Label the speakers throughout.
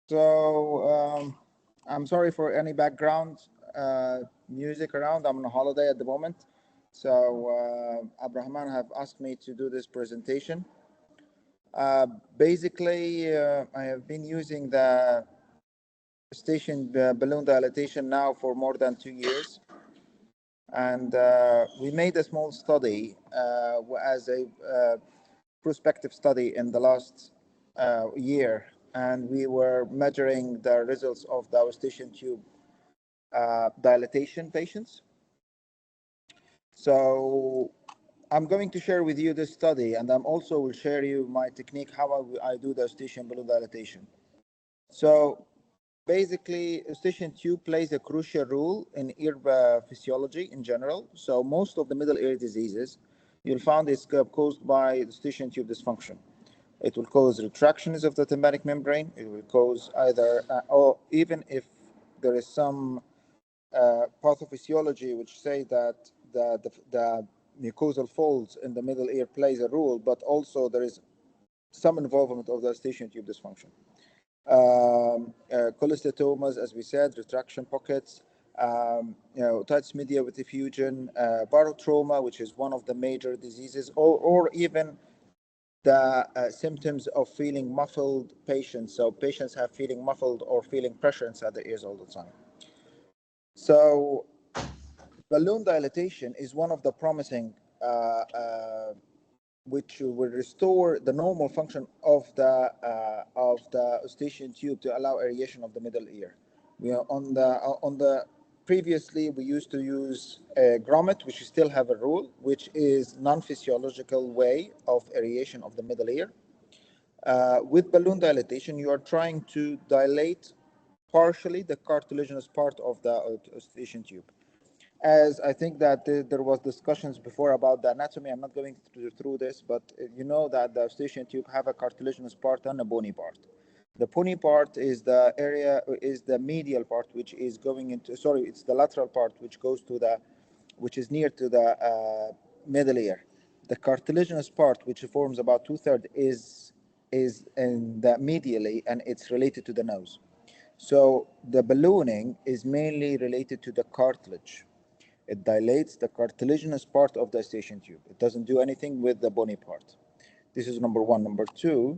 Speaker 1: So I'm sorry for any background music around. I'm on a holiday at the moment. So Abrahman have asked me to do this presentation. Uh, Basically, I have been using the station balloon dilatation now for more than 2 years. And we made a small study as a prospective study in the last year. And we were measuring the results of the Eustachian tube dilatation patients. So I'm going to share with you this study, and I'm also will share you my technique, how I do the Eustachian balloon dilatation. So basically, Eustachian tube plays a crucial role in ear physiology in general. So most of the middle ear diseases, you'll find is caused by Eustachian tube dysfunction. It will cause retractions of the tympanic membrane. It will cause either, or even if there is some pathophysiology which say that the mucosal folds in the middle ear plays a role, but also there is some involvement of the eustachian tube dysfunction. Cholesteatomas, as we said, retraction pockets, otitis media with effusion, barotrauma, which is one of the major diseases, or even the symptoms of feeling muffled patients. So patients have feeling muffled or feeling pressure inside the ears all the time. So balloon dilatation is one of the promising which will restore the normal function of the eustachian tube to allow aeration of the middle ear. We are on the previously we used to use a grommet, which we still have a rule, which is non-physiological way of aeration of the middle ear. With balloon dilatation, you are trying to dilate partially the cartilaginous part of the eustachian tube. As I think that there was discussions before about the anatomy. I'm not going through this, but you know that the eustachian tube have a cartilaginous part and a bony part. The bony part is the area, is the medial part, which is going into, sorry, it's the lateral part, which goes to the, which is near to the middle ear. The cartilaginous part, which forms about two-thirds, is in the medially, and it's related to the nose. So the ballooning is mainly related to the cartilage. It dilates the cartilaginous part of the eustachian tube. It doesn't do anything with the bony part. This is number one. Number two,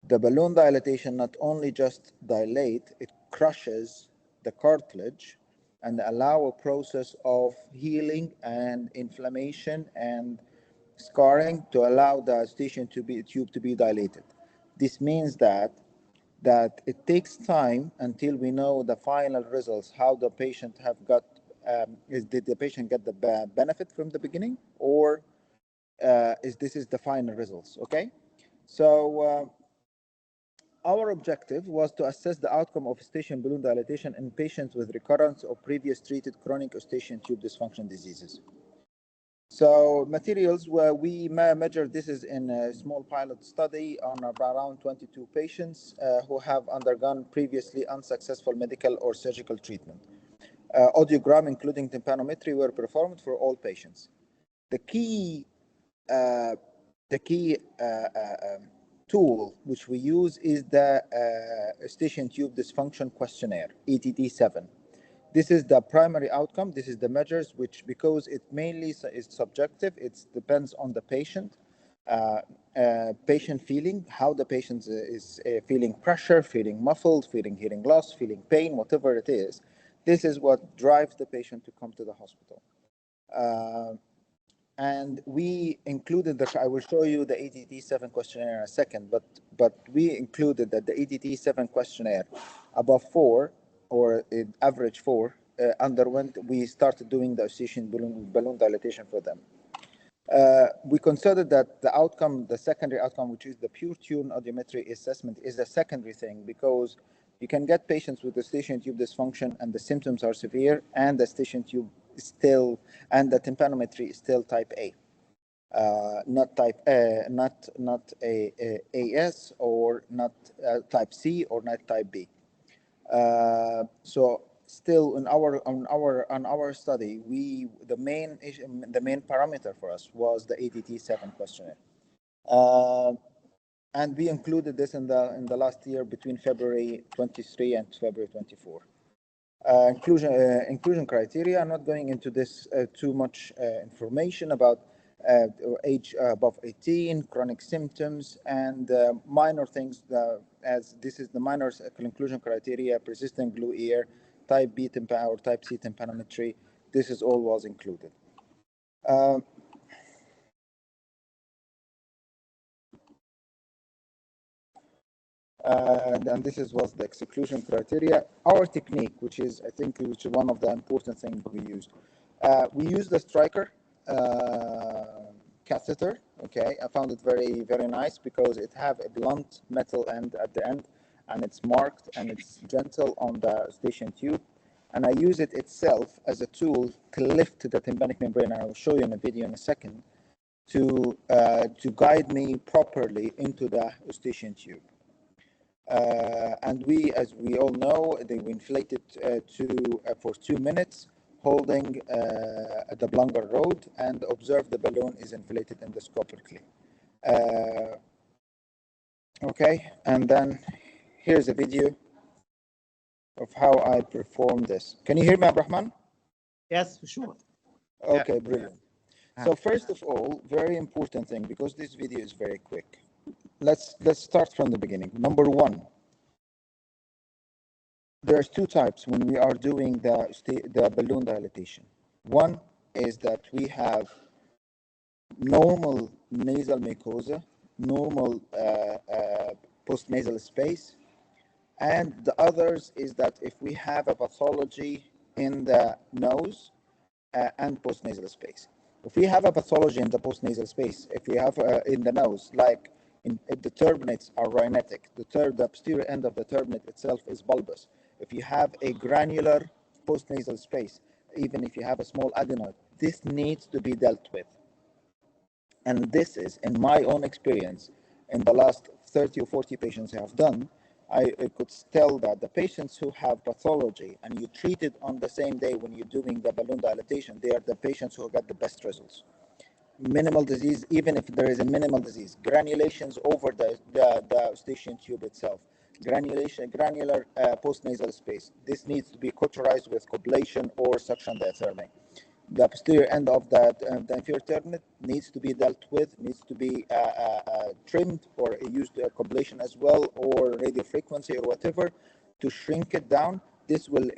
Speaker 1: the balloon dilatation not only just dilate, it crushes the cartilage and allow a process of healing and inflammation and scarring to allow the eustachian tube to be dilated. This means that it takes time until we know the final results, how the patient have got, did the patient get the benefit from the beginning, or is this is the final results, okay? So our objective was to assess the outcome of eustachian balloon dilatation in patients with recurrence of previous treated chronic eustachian tube dysfunction diseases. So materials where we measured, this is in a small pilot study on around 22 patients who have undergone previously unsuccessful medical or surgical treatment. Audiogram, including tympanometry, were performed for all patients. The key, uh, the key tool which we use is the eustachian tube dysfunction questionnaire, ETT7. This is the primary outcome. This is the measures, which because it mainly is subjective, it depends on the patient. Patient feeling, how the patient is feeling pressure, feeling muffled, feeling hearing loss, feeling pain, whatever it is. This is what drives the patient to come to the hospital. Uh, and we included the, I will show you the ADT7 questionnaire in a second, but we included that the ADT7 questionnaire above 4 or average 4 underwent, we started doing the eustachian balloon dilatation for them. We considered that the outcome, the secondary outcome, which is the pure tune audiometry assessment, is a secondary thing because you can get patients with the eustachian tube dysfunction and the symptoms are severe, and the eustachian tube is still, and the tympanometry is still type A, not type not AS, or not type C, or not type B. So still on our study, the main parameter for us was the ADT7 questionnaire. Uh, And we included this in the last year between February 23 and February 24. Inclusion criteria. I'm not going into this too much information about age above 18, chronic symptoms, and minor things, as this is the minor inclusion criteria: persistent glue ear, type B or type C tympanometry. This is all was included. And this was the exclusion criteria. Our technique, which is, I think, which is one of the important things we use. We use the striker catheter. Okay, I found it very, very nice because it have a blunt metal end at the end, and it's marked and it's gentle on the Eustachian tube. And I use it itself as a tool to lift the tympanic membrane. I will show you in a video in a second to guide me properly into the Eustachian tube. And we, as we all know, they were inflated for 2 minutes, holding the Blunger rod, and observe the balloon is inflated endoscopically. Okay, and then here's a video of how I perform this. Can you hear me, Abdurrahman?
Speaker 2: Yes, for sure.
Speaker 1: Okay, brilliant. So first of all, very important thing, because this video is very quick. Let's start from the beginning. Number one, there's two types when we are doing the balloon dilatation. One is that we have normal nasal mucosa, normal postnasal space, and the others is that if we have a pathology in the nose and postnasal space. If we have a pathology in the postnasal space, if we have in the nose, like if the turbinates are rhinetic, the posterior end of the turbinate itself is bulbous. If you have a granular postnasal space, even if you have a small adenoid, this needs to be dealt with. And this is, in my own experience, in the last 30 or 40 patients I have done, I could tell that the patients who have pathology and you treat it on the same day when you're doing the balloon dilatation, they are the patients who got the best results. Minimal disease, even if there is a minimal disease, granulations over the Eustachian tube itself, granular postnasal space. This needs to be cauterized with coblation or suction diathermy. The posterior end of the inferior turbinate needs to be dealt with, needs to be trimmed or used coblation as well, or radio frequency or whatever to shrink it down. This will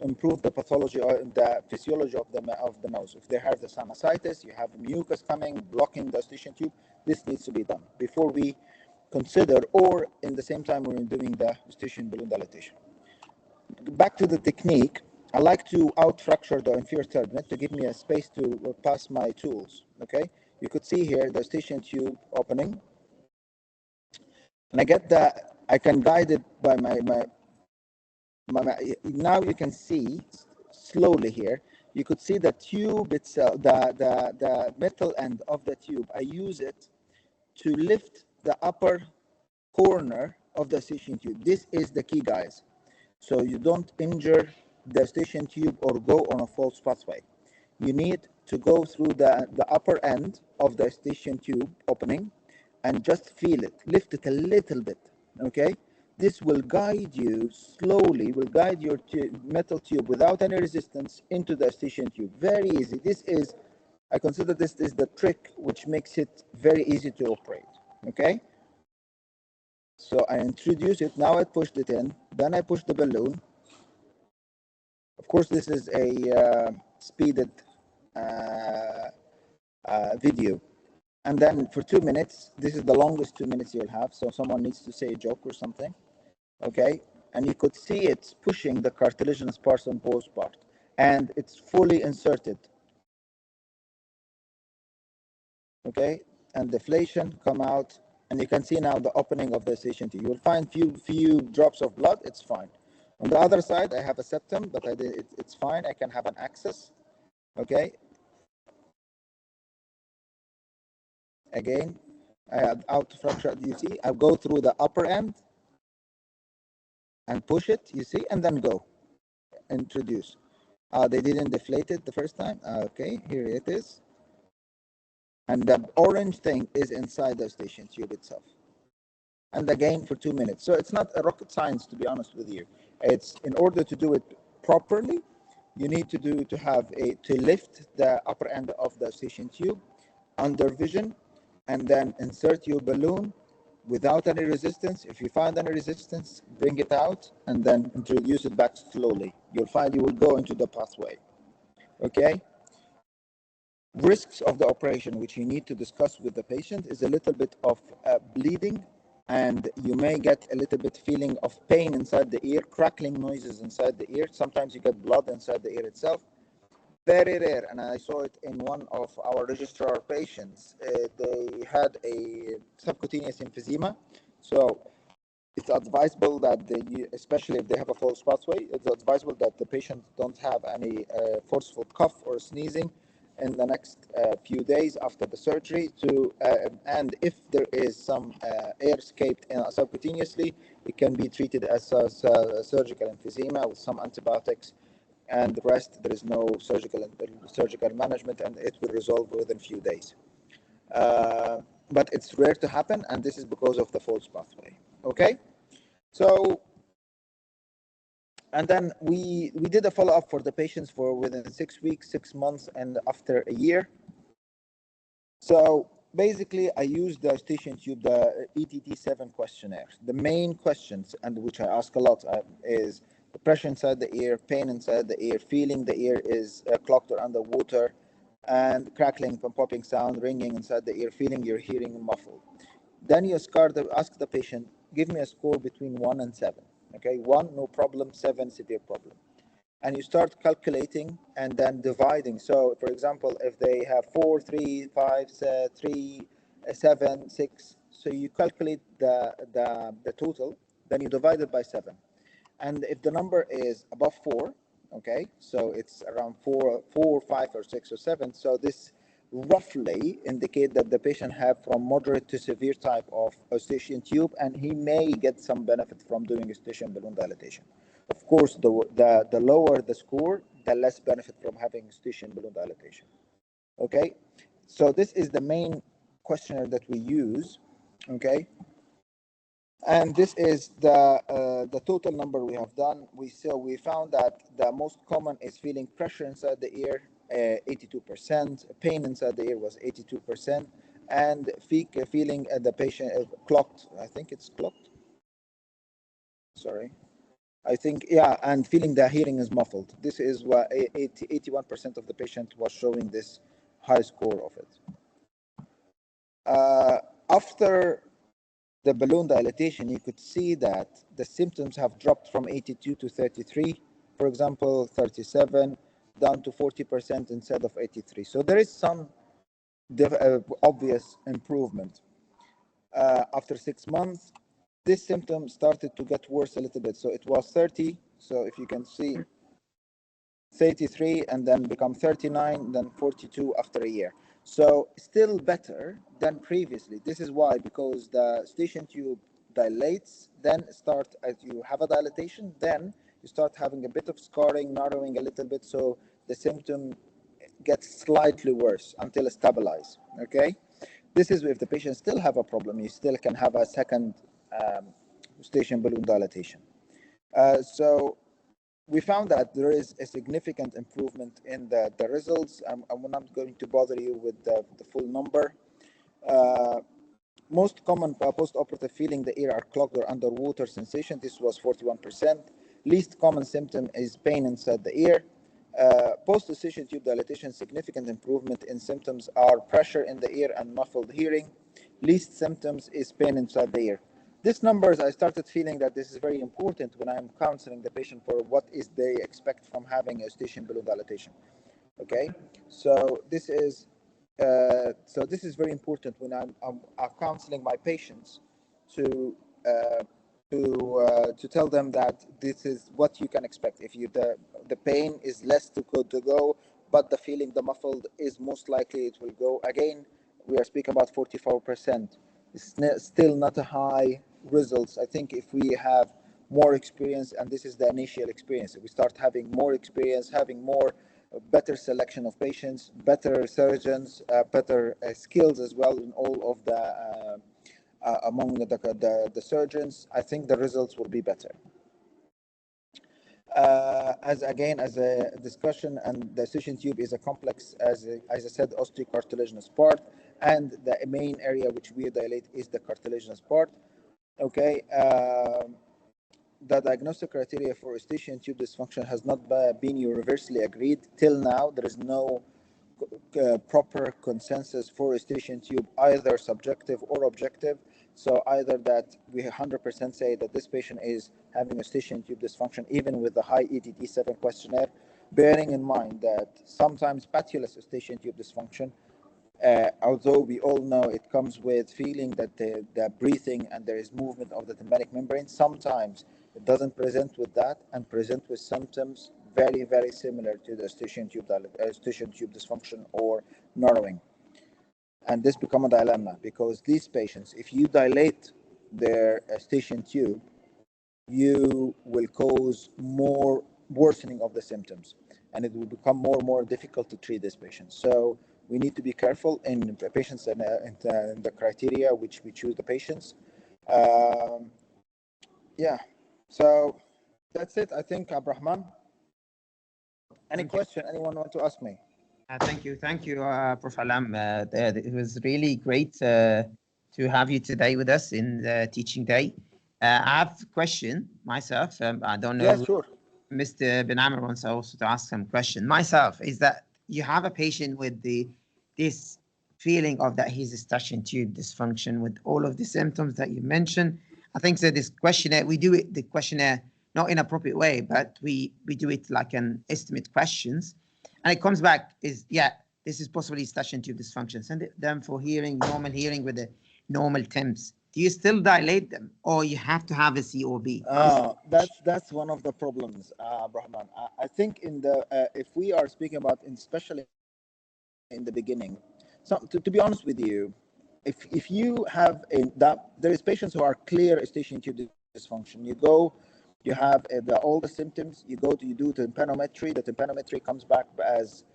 Speaker 1: improve the pathology or the physiology of the nose. If they have the sinusitis, you have mucus coming, blocking the Eustachian tube, this needs to be done before we consider, or in the same time when we're doing the Eustachian balloon dilatation. Back to the technique. I like to outfracture the inferior turbinate to give me a space to pass my tools. Okay, you could see here the Eustachian tube opening, and I can guide it by my. Now you can see slowly here. You could see the tube itself, the metal end of the tube. I use it to lift the upper corner of the Eustachian tube. This is the key, guys. So you don't injure the Eustachian tube or go on a false pathway. You need to go through the upper end of the Eustachian tube opening and just feel it, lift it a little bit, okay? This will guide you slowly, will guide your metal tube without any resistance into the Eustachian tube. Very easy. This is, I consider this is the trick which makes it very easy to operate, okay? So I introduce it, now I pushed it in, then I push the balloon. Of course, this is a speeded video. And then for 2 minutes, this is the longest 2 minutes you'll have, so someone needs to say a joke or something, okay? And you could see it pushing the cartilaginous parts on both parts, and it's fully inserted, okay? And deflation come out, and you can see now the opening of the Eustachian tube. You will find few drops of blood, it's fine. On the other side, I have a septum, but it's fine. I can have an access, okay? Again, I have outfracture, you see, I go through the upper end and push it, you see, and then go, introduce. They didn't deflate it the first time. Okay, here it is. And the orange thing is inside the Eustachian tube itself. and again for 2 minutes. So it's not a rocket science, to be honest with you. It's in order to do it properly, you need to lift the upper end of the Eustachian tube under vision, and then insert your balloon without any resistance. If you find any resistance, bring it out and then introduce it back slowly. You'll find you will go into the pathway. Okay? Risks of the operation, which you need to discuss with the patient, is a little bit of bleeding, and you may get a little bit feeling of pain inside the ear, crackling noises inside the ear. Sometimes you get blood inside the ear itself. Very rare, and I saw it in one of our registrar patients. They had a subcutaneous emphysema, so it's advisable that especially if they have a false pathway, it's advisable that the patient don't have any forceful cough or sneezing in the next few days after the surgery. And if there is some air escaped subcutaneously, it can be treated as a surgical emphysema with some antibiotics, and the rest there is no surgical management, and it will resolve within a few days. But it's rare to happen, and this is because of the false pathway. Okay, so and then we did a follow-up for the patients for within 6 weeks, 6 months, and after a year. So basically, I used the Eustachian tube, the ETT7 questionnaire. The main questions, and which I ask a lot, is the pressure inside the ear, pain inside the ear, feeling the ear is clogged or underwater, and crackling and popping sound, ringing inside the ear, feeling your hearing muffled. Then you ask the patient, give me a score between 1 and 7. Okay, 1, no problem, 7, severe problem. And you start calculating and then dividing. So, for example, if they have 4, 3, 5, 3, 7, 6, so you calculate the total, then you divide it by 7. And if the number is above 4, okay, so it's around 4, 5, or 6, or 7. So this roughly indicate that the patient have from moderate to severe type of Eustachian tube, and he may get some benefit from doing Eustachian balloon dilatation. Of course, the lower the score, the less benefit from having Eustachian balloon dilatation. Okay, so this is the main questionnaire that we use. Okay, and this is the total number we have done. We found that the most common is feeling pressure inside the ear, 82%. Pain inside the ear was 82%, and feeling the patient clogged. I think it's clogged. Sorry. I think, yeah, and feeling the hearing is muffled. This is what 81% of the patient was showing this high score of it. After the balloon dilatation, you could see that the symptoms have dropped from 82 to 33, for example, 37, down to 40% instead of 83. So there is some obvious improvement. After 6 months, this symptom started to get worse a little bit. So it was 30. So if you can see, 33, and then become 39, then 42 after a year. So still better than previously. This is why, because the Eustachian tube dilates, then as you have a dilatation, then you start having a bit of scarring, narrowing a little bit, so the symptom gets slightly worse until it stabilizes. Okay, this is if the patient still have a problem, you still can have a second Eustachian balloon dilatation. So we found that there is a significant improvement in the results. I'm not going to bother you with the full number. Most common post-operative feeling the ear are clogged or underwater sensation. This was 41%. Least common symptom is pain inside the ear. Post-Eustachian tube dilatation, significant improvement in symptoms are pressure in the ear and muffled hearing. Least symptoms is pain inside the ear. These numbers, I started feeling that this is very important when I'm counseling the patient for what is they expect from having Eustachian balloon dilatation. Okay, so this is very important when I'm counseling my patients to tell them that this is what you can expect. If the pain is less to go, but the feeling, the muffled, is most likely it will go again. We are speaking about 44%. It's still not a high results. I think if we have more experience, and this is the initial experience, if we start having more experience, having more better selection of patients, better surgeons, better skills as well in all of the among the surgeons, I think the results will be better. As a discussion, and the Eustachian tube is a complex, as I said, osteocartilaginous part, and the main area which we dilate is the cartilaginous part. Okay, the diagnostic criteria for Eustachian tube dysfunction has not been universally agreed till now. There is no proper consensus for Eustachian tube, either subjective or objective. So either that we 100% say that this patient is having Eustachian tube dysfunction, even with the high ETT7 questionnaire, bearing in mind that sometimes patulous Eustachian tube dysfunction, although we all know it comes with feeling that the breathing and there is movement of the tympanic membrane, sometimes it doesn't present with that and present with symptoms very, very similar to the Eustachian tube dysfunction or narrowing. And this becomes a dilemma, because these patients, if you dilate their Eustachian tube, you will cause more worsening of the symptoms, and it will become more and more difficult to treat this patient. So we need to be careful in the patients and the criteria which we choose the patients. Yeah, so that's it, I think, Abrahman. Any question anyone want to ask me?
Speaker 2: Thank you, Prof. Alam. It was really great to have you today with us in the teaching day. I have a question myself. I don't know.
Speaker 1: Yeah, sure.
Speaker 2: Mr. Ben Amr wants also to ask some question. Myself is that you have a patient with this feeling of that he's Eustachian tube dysfunction with all of the symptoms that you mentioned. I think that this questionnaire, we do it, the questionnaire, not in an appropriate way, but we do it like an estimate questions. And it comes back is, yeah, this is possibly Eustachian tube dysfunction. Send them for hearing, normal hearing with the normal temps. Do you still dilate them, or you have to have a COB?
Speaker 1: That's one of the problems, Brahman. I think in the if we are speaking about, especially in the beginning, so to be honest with you, if you have there is patients who are clear Eustachian tube dysfunction. You have all the symptoms. You do tympanometry. The tympanometry comes back as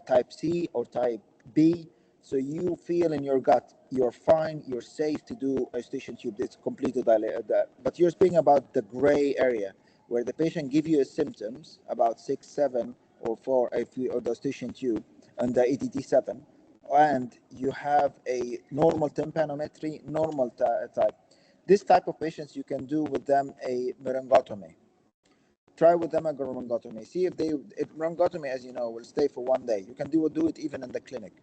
Speaker 1: type C or type B. So you feel in your gut you're fine, you're safe to do Eustachian tube. It's completely dilated. But you're speaking about the gray area where the patient give you symptoms about 6, 7, or 4 or the Eustachian tube and the ETT7, and you have a normal tympanometry, normal type. This type of patients, you can do with them a laryngotomy. Try with them a laryngotomy. See if laryngotomy, as you know, will stay for 1 day. You can do it even in the clinic.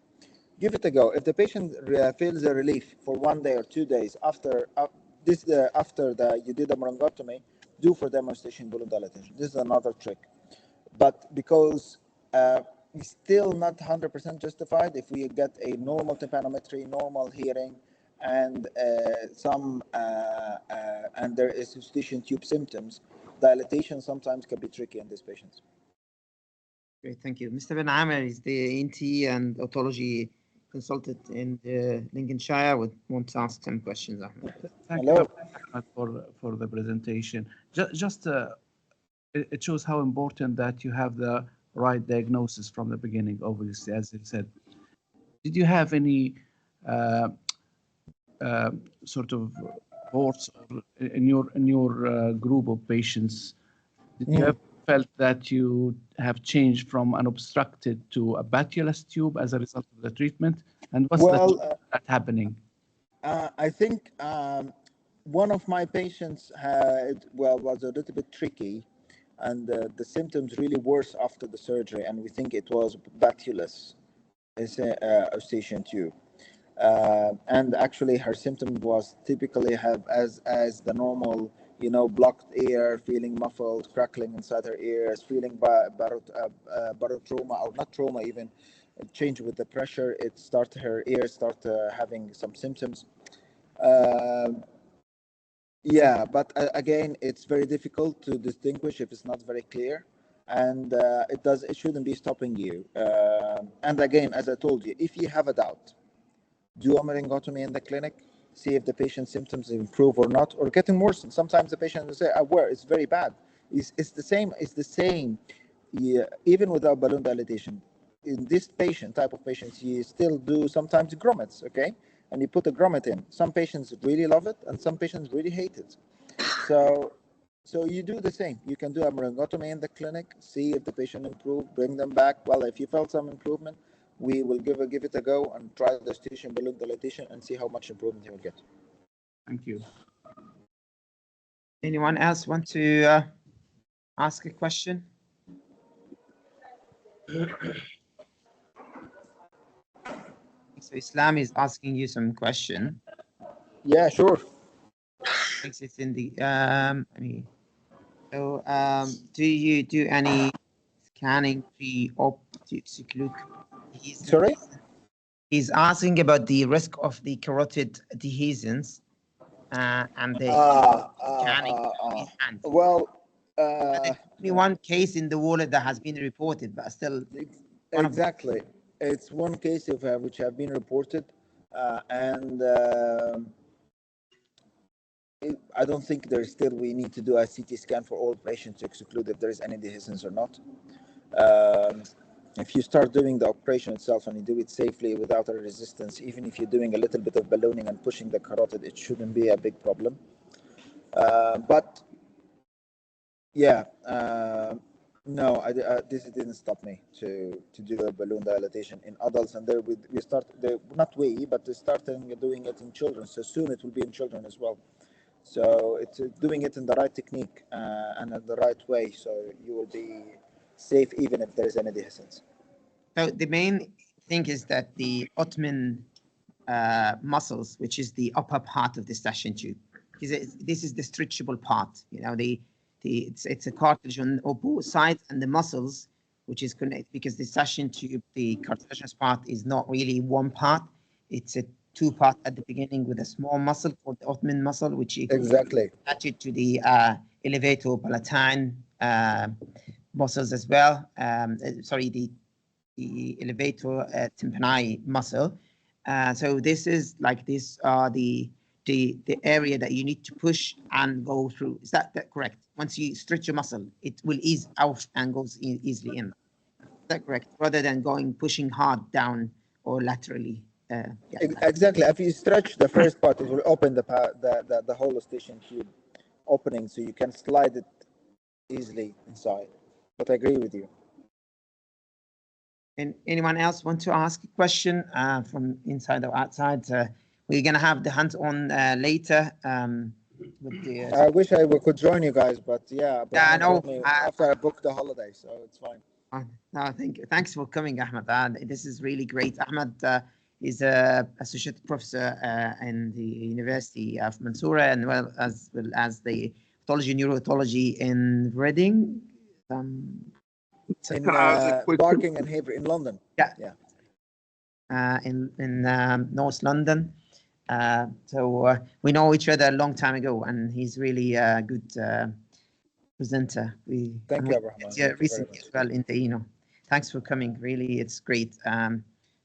Speaker 1: Give it a go. If the patient feels a relief for 1 day or 2 days after you did the laryngotomy, do for them Eustachian balloon dilatation. This is another trick. But because it's still not 100% justified, if we get a normal tympanometry, normal hearing, and and there is Eustachian tube symptoms, dilatation sometimes can be tricky in these patients.
Speaker 2: Great, thank you. Mr. Ben Amr is the ENT and otology consultant in Lincolnshire. Would want to ask some questions.
Speaker 3: Thank you for the presentation. It shows how important that you have the right diagnosis from the beginning, obviously, as you said. Did you have any sort of reports in your group of patients? Did you have felt that you have changed from an obstructed to a patulous tube as a result of the treatment? And what's that happening?
Speaker 1: I think one of my patients was a little bit tricky, and the symptoms really worse after the surgery, and we think it was patulous Eustachian tube. And actually her symptom was typically have as the normal, blocked ear, feeling muffled, crackling inside her ears, feeling barotrauma, or not trauma even, change with the pressure. Her ears start having some symptoms. But again, it's very difficult to distinguish if it's not very clear, and it shouldn't be stopping you. And again, as I told you, if you have a doubt, do a laryngotomy in the clinic, see if the patient's symptoms improve or not, or getting worse. And sometimes the patient will say, it's very bad. It's the same. Yeah, even without balloon dilatation. In this type of patients, you still do sometimes grommets, okay? and you put a grommet in. Some patients really love it, and some patients really hate it. So you do the same. You can do a laryngotomy in the clinic, see if the patient improved, bring them back. Well, if you felt some improvement, we will give it a go and try the Eustachian balloon dilatation and see how much improvement you will get.
Speaker 3: Thank you.
Speaker 2: Anyone else want to ask a question? So Islam is asking you some question.
Speaker 1: Yeah, sure.
Speaker 2: Thanks. It's in the so do you do any scanning pre-op to exclude adhesions?
Speaker 1: Sorry?
Speaker 2: He's asking about the risk of the carotid adhesions and the scanning of his hand.
Speaker 1: Well,
Speaker 2: only one case in the world that has been reported, but still
Speaker 1: exactly. It's one case of which have been reported, and I don't think there's still we need to do a CT scan for all patients to exclude if there is any dehiscence or not. If you start doing the operation itself and you do it safely without a resistance, even if you're doing a little bit of ballooning and pushing the carotid, it shouldn't be a big problem. But yeah, no, this didn't stop me to do a balloon dilatation in adults, and there we start not we, but they're starting doing it in children. So soon it will be in children as well. So it's doing it in the right technique and in the right way, so you will be safe even if there is any dehiscence.
Speaker 2: So the main thing is that the Ottoman muscles, which is the upper part of the Eustachian tube, this is the stretchable part. You know, it's a cartilage on both sides, and the muscles, which is connected, because the Eustachian tube, the cartilaginous part, is not really one part. It's a two-part at the beginning with a small muscle called the Ottoman muscle, which you
Speaker 1: exactly
Speaker 2: attach it to the elevator-palatine muscles as well. Sorry, the elevator tympani muscle. So this is like this the area that you need to push and go through. Is that correct? Once you stretch your muscle, it will ease out and goes easily in. Is that correct? Rather than pushing hard down or laterally. Yeah.
Speaker 1: Exactly. If you stretch the first part, it will open the whole Eustachian tube opening, so you can slide it easily inside. But I agree with you.
Speaker 2: And anyone else want to ask a question from inside or outside? We're gonna have the hands-on later. With the,
Speaker 1: I wish I could join you guys, but yeah,
Speaker 2: no,
Speaker 1: after I booked the holiday, so it's fine.
Speaker 2: No, thank you. Thanks for coming, Ahmed. This is really great. Ahmed is a associate professor in the University of Mansoura, and well as the pathology neurotology in Reading.
Speaker 1: In Barking and Haver in London.
Speaker 2: Yeah. In North London. So we know each other a long time ago, and he's really a good presenter.
Speaker 1: Thank you, Abraham.
Speaker 2: Recently as well in the, thanks for coming. Really, it's great.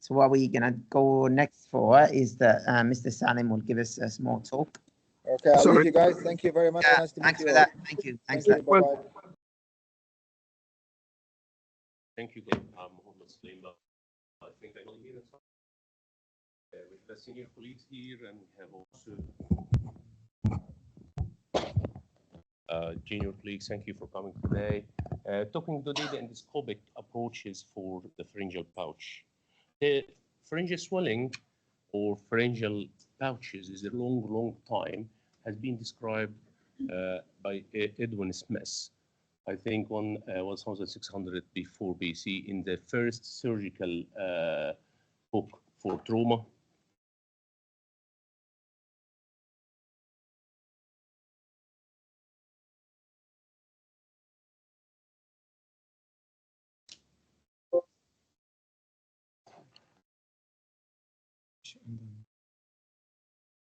Speaker 2: So what we're gonna go next for is that Mr. Salim will give us a small talk.
Speaker 1: Okay, I'll leave you guys. Thank you very much.
Speaker 2: Yeah,
Speaker 1: nice to
Speaker 2: thanks
Speaker 1: meet
Speaker 2: for
Speaker 1: you
Speaker 2: that. Thank you. Thanks.
Speaker 1: Thank you. Bye-bye.
Speaker 4: Thank you, Dave. I'm Mohammed Salim. I think I will hear it. With the senior colleagues here, and we have also junior colleagues. Thank you for coming today. Talking today the endoscopic approaches for the pharyngeal pouch. The pharyngeal swelling or pharyngeal pouches is a long time, has been described by Edwin Smith. I think 1600 before BC in the first surgical book for trauma.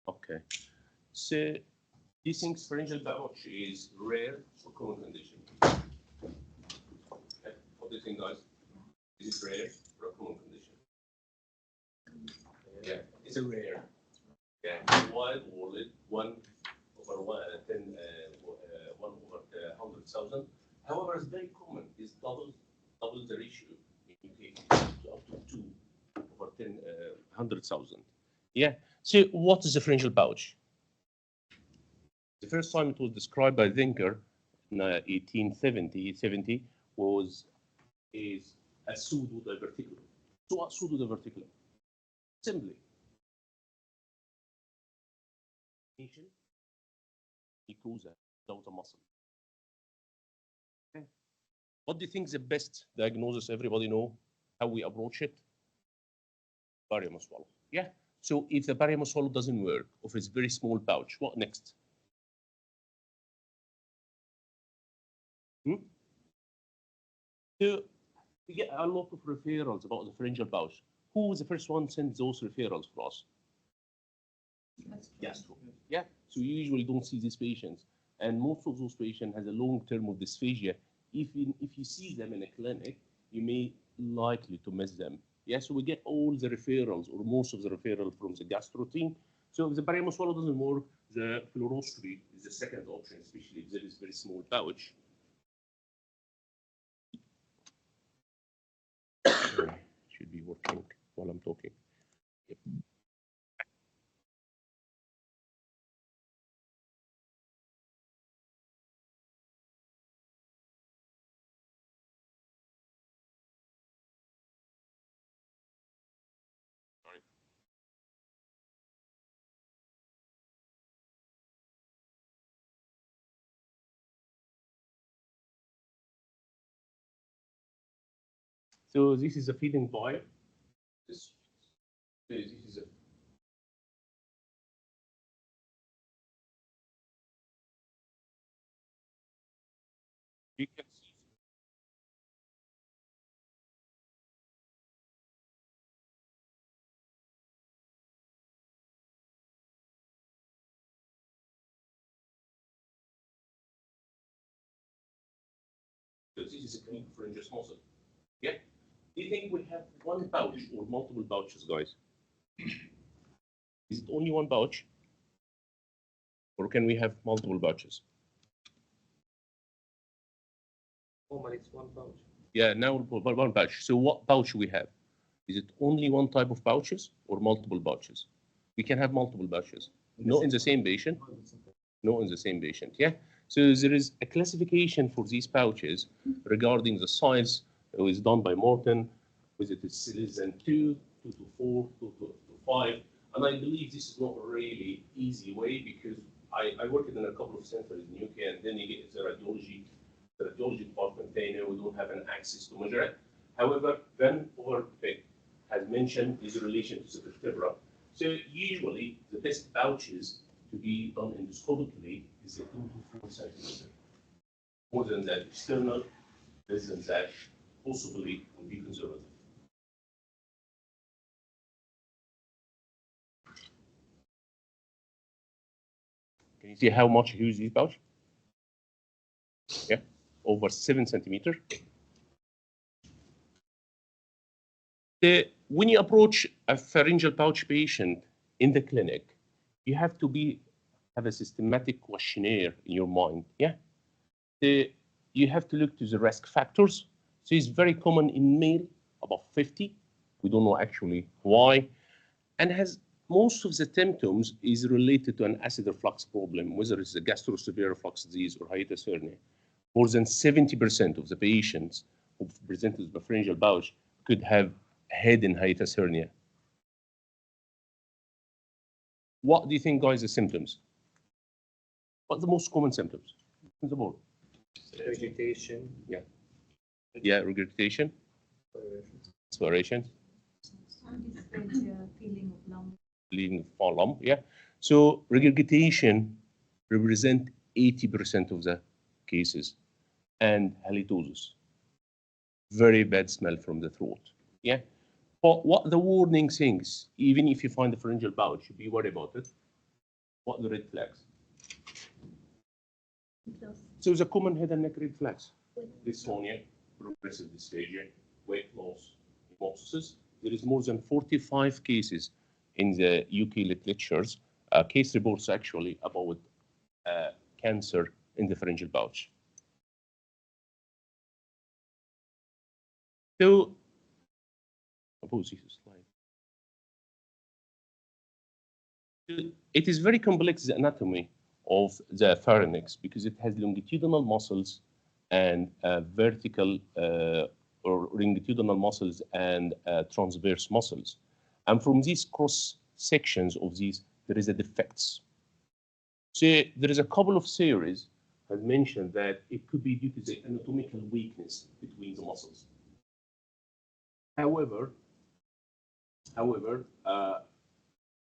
Speaker 4: Okay, so do you think pharyngeal pouch is rare or common condition? Okay. What do you think, guys? Is it rare or a common condition? Yeah, it's a rare. Yeah, wild world 1/100,000. However, it's very common. It's double the ratio in UK, up to 2/100,000. Yeah, So what is the pharyngeal pouch? The first time it was described by Zinker in 1870 was is a pseudo-diverticulum. So what pseudo-diverticulum? Simply, mucosa without a muscle. Okay. What do you think is the best diagnosis? Everybody know how we approach it? Barium swallow. Yeah. So if the barium swallow doesn't work, or if it's very small pouch, what next? So we get a lot of referrals about the pharyngeal pouch. Who was the first one sent those referrals for us? Gastro. Yeah. So you usually don't see these patients, and most of those patients has a long term of dysphagia. If you see them in a clinic, you may likely to miss them. Yeah. So we get all the referrals or most of the referrals from the gastro team. So if the barium swallow doesn't work, the fluoroscopy is the second option, especially if there is very small pouch. Should be working while I'm talking. Yep. Sorry. So this is a feeding vial. This is a you can see. So this is a clean pharyngeal muscle. Yeah. Do you think we have one pouch or multiple pouches, guys? Is it only one pouch? Or can we have multiple pouches?
Speaker 5: Normally it's one pouch.
Speaker 4: Yeah, now one pouch. So what pouch we have? Is it only one type of pouches or multiple pouches? We can have multiple pouches. Not in the same patient. Not in the same patient. Yeah. So there is a classification for these pouches regarding the size. It was done by Morton. Was it less than 2, 2 to 4, 2 to 5? And I believe this is not a really easy way because I worked in a couple of centers in UK, and then you get the radiology department, they know we don't have an access to measure it. However, Van Overbeek has mentioned his relation to the vertebra. So usually the best pouches to be done endoscopically is a 2 to 4 centimeter. More than that, external, less than that, possibly would be conservative. Can you see how much huge this pouch? Yeah, over 7 centimeter. When you approach a pharyngeal pouch patient in the clinic, you have to have a systematic questionnaire in your mind. Yeah, you have to look to the risk factors. So it's very common in male, about 50. We don't know actually why, and has most of the symptoms is related to an acid reflux problem, whether it's a gastrosevere reflux disease or hiatus hernia. More than 70% of the patients who presented with pharyngeal pouch could have head and hiatus hernia. What do you think, guys, the symptoms? What are the most common symptoms in the board?
Speaker 5: Regurgitation.
Speaker 4: Yeah. Yeah, regurgitation, aspiration,
Speaker 6: Feeling of lump.
Speaker 4: bleeding for lump. Yeah. So regurgitation represent 80% of the cases, and halitosis, very bad smell from the throat. Yeah. But what the warning things, even if you find the pharyngeal pouch, be worried about it. What are the red flags? So the common head and neck red flags: dystonia, progressive dysphagia, weight loss, hemolysis. There is more than 45 cases in the UK literatures, case reports actually about cancer in the pharyngeal pouch. So, oppose this slide. It is very complex, the anatomy of the pharynx, because it has longitudinal muscles and vertical or longitudinal muscles and transverse muscles. And from these cross sections of these, there is a defects. So there is a couple of theories have mentioned that it could be due to the anatomical weakness between the muscles. However,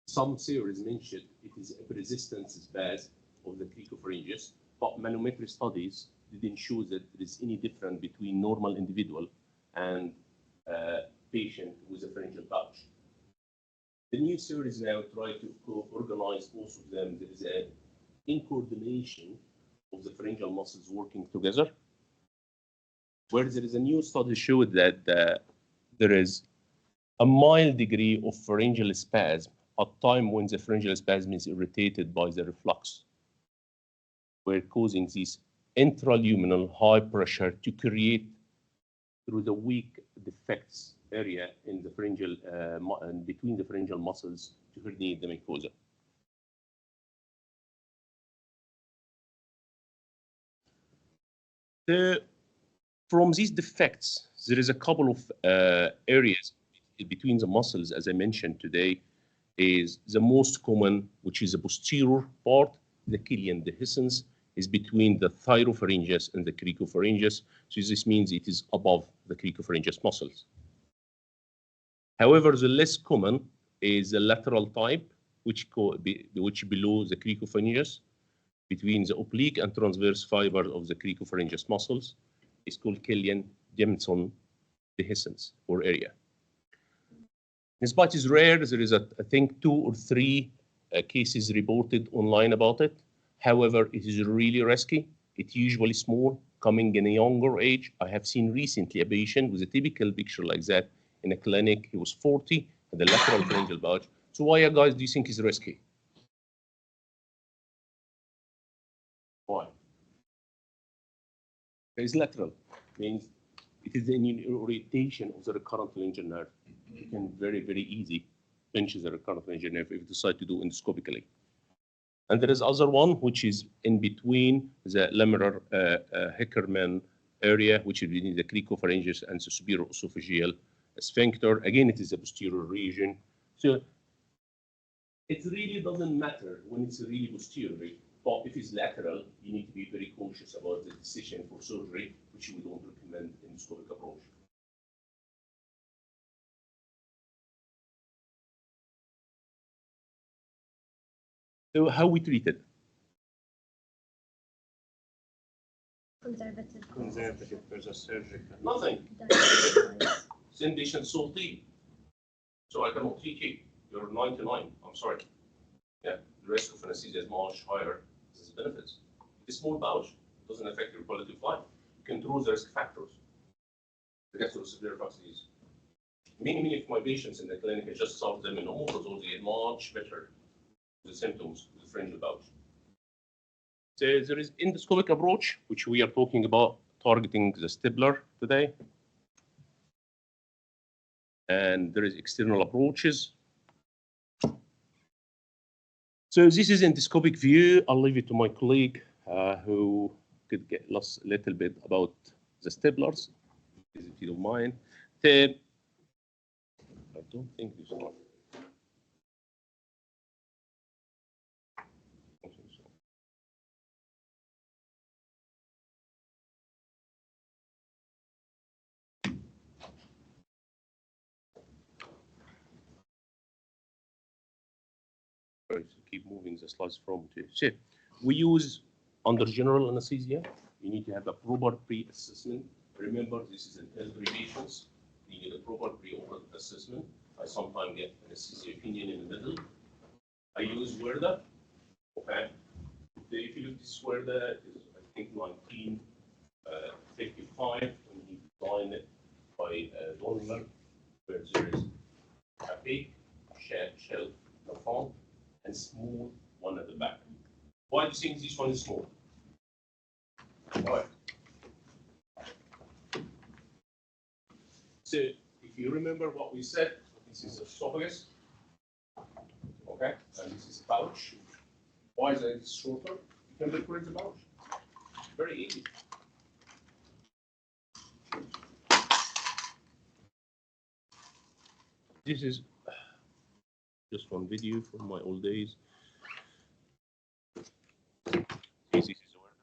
Speaker 4: some theories mentioned it is a persistent spasm of the cricopharyngeus, but manometry studies didn't show that there is any difference between normal individual and patient with a pharyngeal pouch. The new theories now try to organize both of them. There is a incoordination of the pharyngeal muscles working together, where there is a new study showed that there is a mild degree of pharyngeal spasm at time when the pharyngeal spasm is irritated by the reflux, where causing this intraluminal high pressure to create through the weak defects area in the pharyngeal between the pharyngeal muscles to herniate the mucosa. From these defects, there is a couple of areas between the muscles, as I mentioned today, is the most common, which is the posterior part, the Killian dehiscence, is between the thyropharyngeus and the cricopharyngeus. So this means it is above the cricopharyngeus muscles. However, the less common is the lateral type, which below the cricopharyngeus, between the oblique and transverse fibers of the cricopharyngeus muscles, is called Killian-Jemison dehiscence or area. This spot is rare. There is, I think, 2 or 3 cases reported online about it. However, it is really risky. It's usually small, coming in a younger age. I have seen recently a patient with a typical picture like that in a clinic. He was 40, had a lateral pharyngeal pouch. So why, guys, do you think it's risky? Why? It's lateral, means it is an irritation of the recurrent pharyngeal nerve. You can very, very easy pinch the recurrent pharyngeal nerve if you decide to do endoscopically. And there is other one, which is in between the lamellar Heckermann area, which is between the cricopharyngeus and the superior esophageal sphincter. Again, it is a posterior region. So it really doesn't matter when it's really posterior, but if it's lateral, you need to be very cautious about the decision for surgery, which we don't recommend endoscopic approach. So how we treat it?
Speaker 6: Conservative.
Speaker 4: Conservative versus surgical. Nothing. Send patient salty. So I cannot treat you. You're 99. I'm sorry. Yeah, the risk of anesthesia is much higher than the benefits. It's small pouch. It doesn't affect your quality of life. You control the risk factors. The gastroesophageal reflux disease. Many of my patients in the clinic, I just solved them in omeprazole. They get much better the symptoms of the pharyngeal pouch. So there is endoscopic approach, which we are talking about targeting the stibler today. And there is external approaches. So this is endoscopic view. I'll leave it to my colleague who could get lost a little bit about the stiblers, if you don't mind. I don't think this one. So keep moving the slides from to. So we use under general anesthesia. You need to have a proper pre-assessment. Remember, this is an elderly patients. You need a proper pre-operative assessment. I sometimes get anesthesia opinion in the middle. I use Werda. Okay. If you look this Werda, is I think 1955 when he designed it by Donner, where there is a big shell, the front, and small one at the back. Why do you think this one is small? Why? So if you remember what we said, this is the esophagus. Okay, and this is pouch. Why is it shorter? You can perforate the pouch. Very easy. This is just one video from my old days. This is where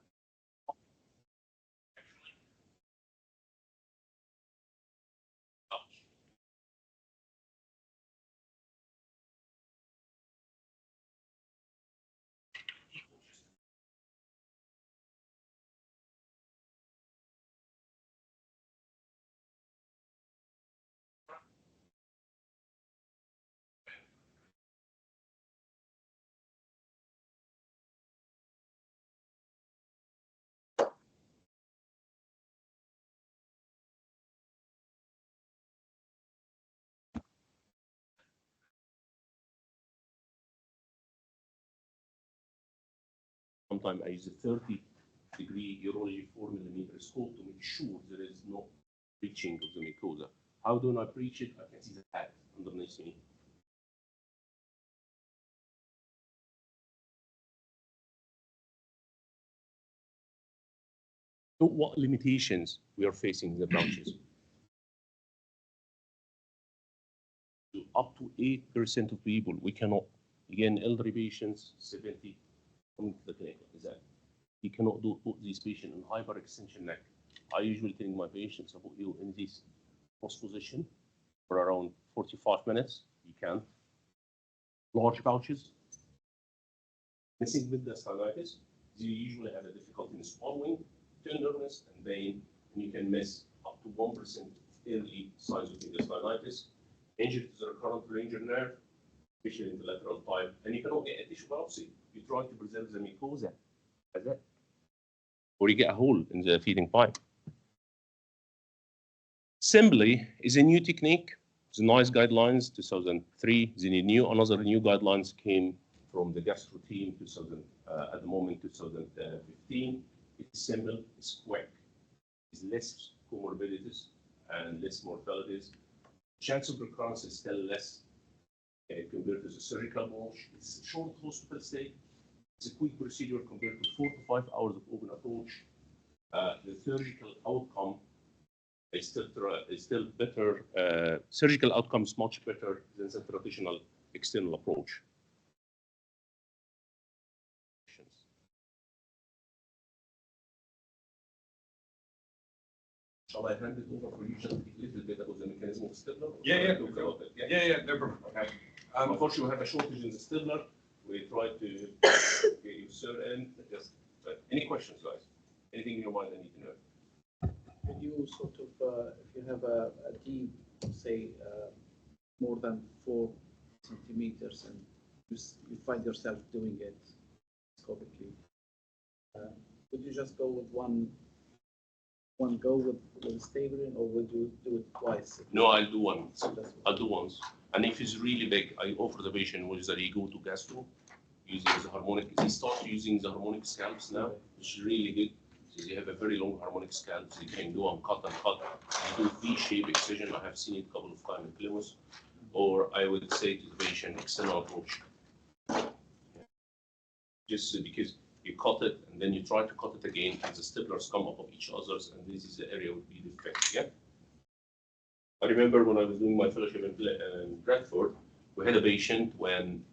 Speaker 4: pouch. Sometimes I use a 30-degree urology 4mm scope to make sure there is no breaching of the mucosa. How do I breach it? I can see the hat underneath me. So what limitations we are facing in the branches? Up to 8% of people, we cannot, again, elderly patients, 70, coming to the clinic, is that you cannot put these patients in hyperextension neck. I usually tell my patients, I put you in this cross position for around 45 minutes. You can. Large pouches, missing with the stylitis, they usually have a difficulty in swallowing, tenderness, and pain, and you can miss up to 1% early signs of stylitis. Injury to the recurrent pharyngeal nerve, especially in the lateral type, and you cannot get a tissue biopsy. You try to preserve the mucosa, that's it. Or you get a hole in the feeding pipe. Assembly is a new technique. It's a nice guidelines, 2003. Another new guidelines came from the gastro team, at the moment, 2015. It's simple, it's quick, it's less comorbidities and less mortalities. Chance of recurrence is still less compared to the surgical approach. It's a short hospital stay. It's a quick procedure compared to 4 to 5 hours of open approach. The surgical outcome is still better. Surgical outcome is much better than the traditional external approach. Shall I hand it over for you just a little bit about the mechanism of the stibler?
Speaker 6: Yeah, no problem.
Speaker 4: Okay. Unfortunately, we have a shortage in the stibler. We try to get you certain. Any questions, guys? Anything in your mind I need to know?
Speaker 7: Can you sort of, if you have a deep, say, more than 4 centimeters, and you find yourself doing it scopically, would you just go with one go with stapling, or would you do it twice?
Speaker 4: No, I'll do one. I'll do once. And if it's really big, I offer the patient that he go to gastro using the harmonic. He starts using the harmonic scalps now, which is really good. So they have a very long harmonic scalp. So you can go and cut and cut. You do V-shape excision. I have seen it a couple of times in clinics. Or I would say to the patient, external approach. Just because you cut it and then you try to cut it again, and the staplers come up of each other's, and this is the area would be defect. Yeah. I remember when I was doing my fellowship in Bradford, we had a patient when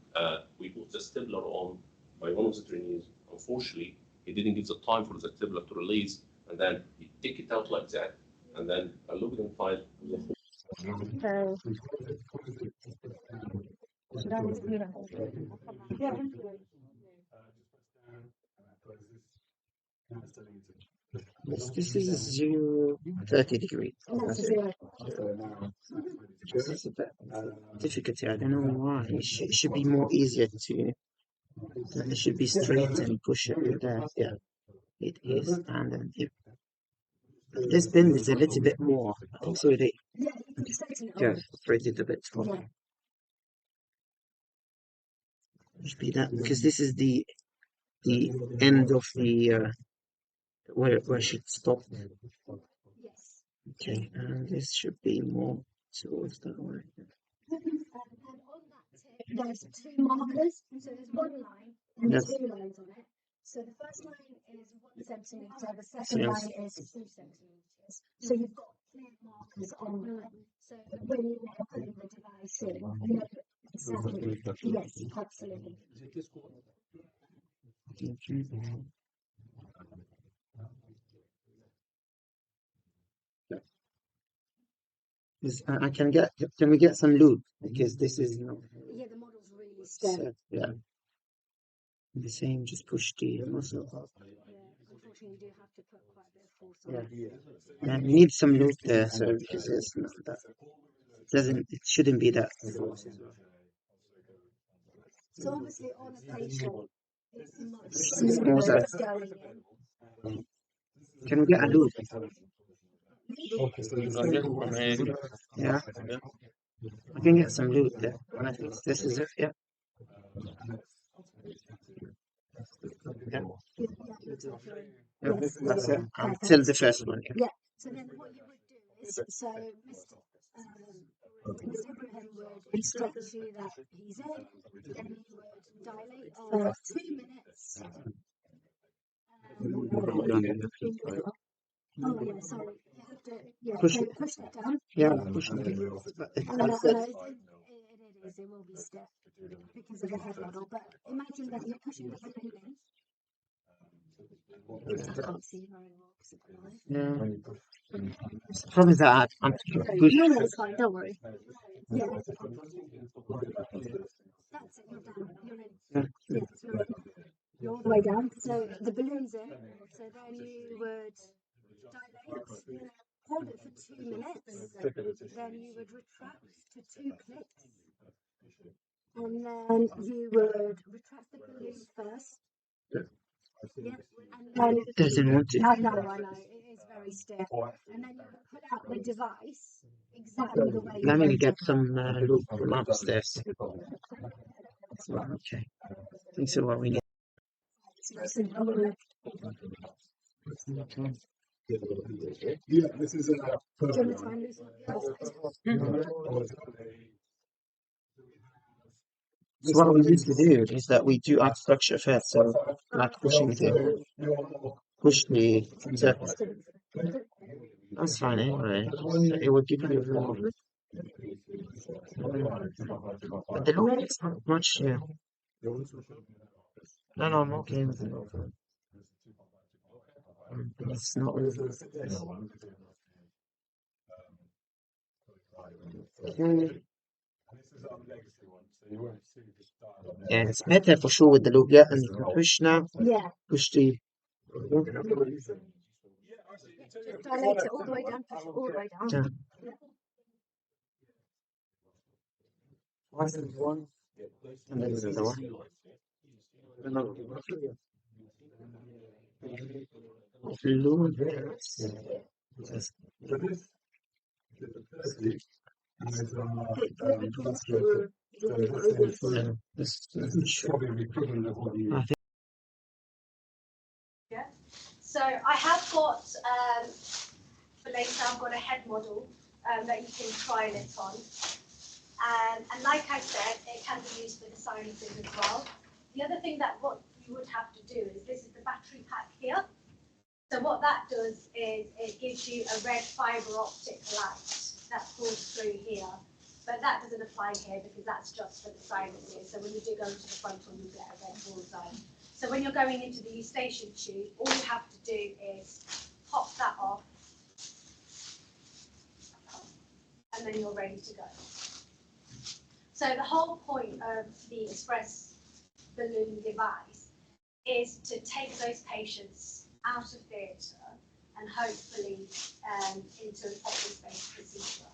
Speaker 4: we put the stapler on by one of the trainees. Unfortunately, he didn't give the time for the stapler to release, and then he take it out like that, and then I looked and find the whole.
Speaker 2: This is 30 degrees. This is a bit difficult here. I don't know why. It should be more easier to. It should be straight and push it there. Yeah, it is. And then this bend is a little bit more. I think so. They straight it a bit more. Should be that because this is the end of the where I should stop. Okay, and this should be more towards that way.
Speaker 8: there's two markers. So there's one line and
Speaker 2: Yes.
Speaker 8: two lines on it. So the first line is 1 centimetre, the second line is 2 centimetres. So you've got clear markers on there. So when you are putting the device in, you know exactly. Yes, absolutely.
Speaker 2: Can we get some lube? Because this is not
Speaker 8: Yeah, the model's really stiff.
Speaker 2: set. Yeah. The same, just push the muscle.
Speaker 8: Yeah, unfortunately, you do have to put quite a bit of force on
Speaker 2: Yeah.
Speaker 8: it.
Speaker 2: Yeah, we need some lube there, so because it's not that it shouldn't be that force as well.
Speaker 8: So obviously, on a patient, it's much
Speaker 2: It's
Speaker 8: smoother
Speaker 2: more
Speaker 8: it's going in.
Speaker 2: Can we get a lube? Yeah. I can get some lube there. And I think this is it, yeah. Yeah. Yeah, that's it. Until the first one.
Speaker 8: Yeah. So then what you would do is, so Mr. Ibrahim would instruct you that he's in, then you would dilate for 2 minutes. Oh yeah, sorry. You have to push that down.
Speaker 2: Yeah, push it.
Speaker 8: It is. It will be stiff because of the head model. But imagine that you're pushing the balloon in. I can't see very well because of the light.
Speaker 2: Yeah. The problem is that I'm
Speaker 8: No, it's fine. Don't worry. Yeah. That's it. You're down. You're in.
Speaker 2: Yeah.
Speaker 8: Yeah, you're in. You're all the way down. So the balloon's in. So then you would dilate, hold it for 2 minutes. Then you would retract to 2 clicks. And then you would retract the balloon first. Yeah. And then
Speaker 2: doesn't want to.
Speaker 8: I know. It is very stiff. And then you would pull out the device exactly the way you
Speaker 2: Let me
Speaker 8: want
Speaker 2: get
Speaker 8: it.
Speaker 2: some lube from upstairs. Okay. Thanks for what we need.
Speaker 8: So you would-
Speaker 2: Okay.
Speaker 6: Yeah, this is
Speaker 8: do you want to try and loosen up the other side?
Speaker 2: So what we used to do is that we do our structure first, so like push the surface. That's fine anyway. It will give you more. But the loop is not much, yeah. No, I'm okay with it. It's not really. Yeah, it's better for sure with the loop, yeah, and you can push now.
Speaker 8: Yeah.
Speaker 2: Push the.
Speaker 8: Just dilate it all the way down, push it all the way down.
Speaker 2: Yeah. And then the other one. Lube. Yes. Yeah, this is I think
Speaker 9: Yeah. So I have got for later. I've got a head model that you can trial it on, and like I said, it can be used for the sinuses as well. The other thing that what you would have to do is this is the battery pack here. So what that does is it gives you a red fibre optic light that pulls through here. But that doesn't apply here because that's just for the sinuses. So when you do go into the frontal, you get a red bullseye. So when you're going into the Eustachian tube, all you have to do is pop that off, and then you're ready to go. So the whole point of the express balloon device is to take those patients out of theatre and hopefully into an office-based procedure.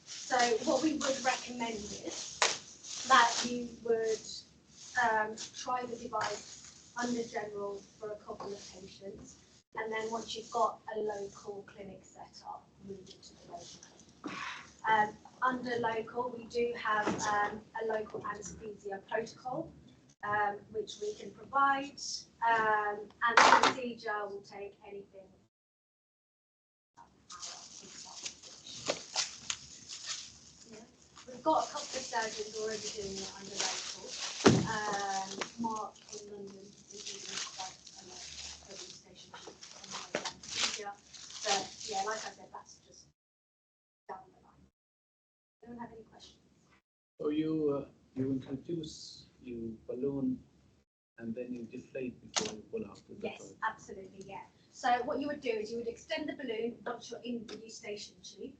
Speaker 9: So what we would recommend is that you would try the device under general for a couple of patients, and then once you've got a local clinic set up, move it to the local. Under local, we do have a local anaesthesia protocol, which we can provide, and the procedure will take anything. got a couple of surgeons already doing it under local. Mark in London is using quite a lot for the station procedure. But yeah, like I said, that's just down the line. Anyone have any questions?
Speaker 7: So you introduce, you balloon, and then you deflate before you pull out the
Speaker 9: Yes, absolutely, yeah. So what you would do is you would extend the balloon once you're in the Eustachian tube,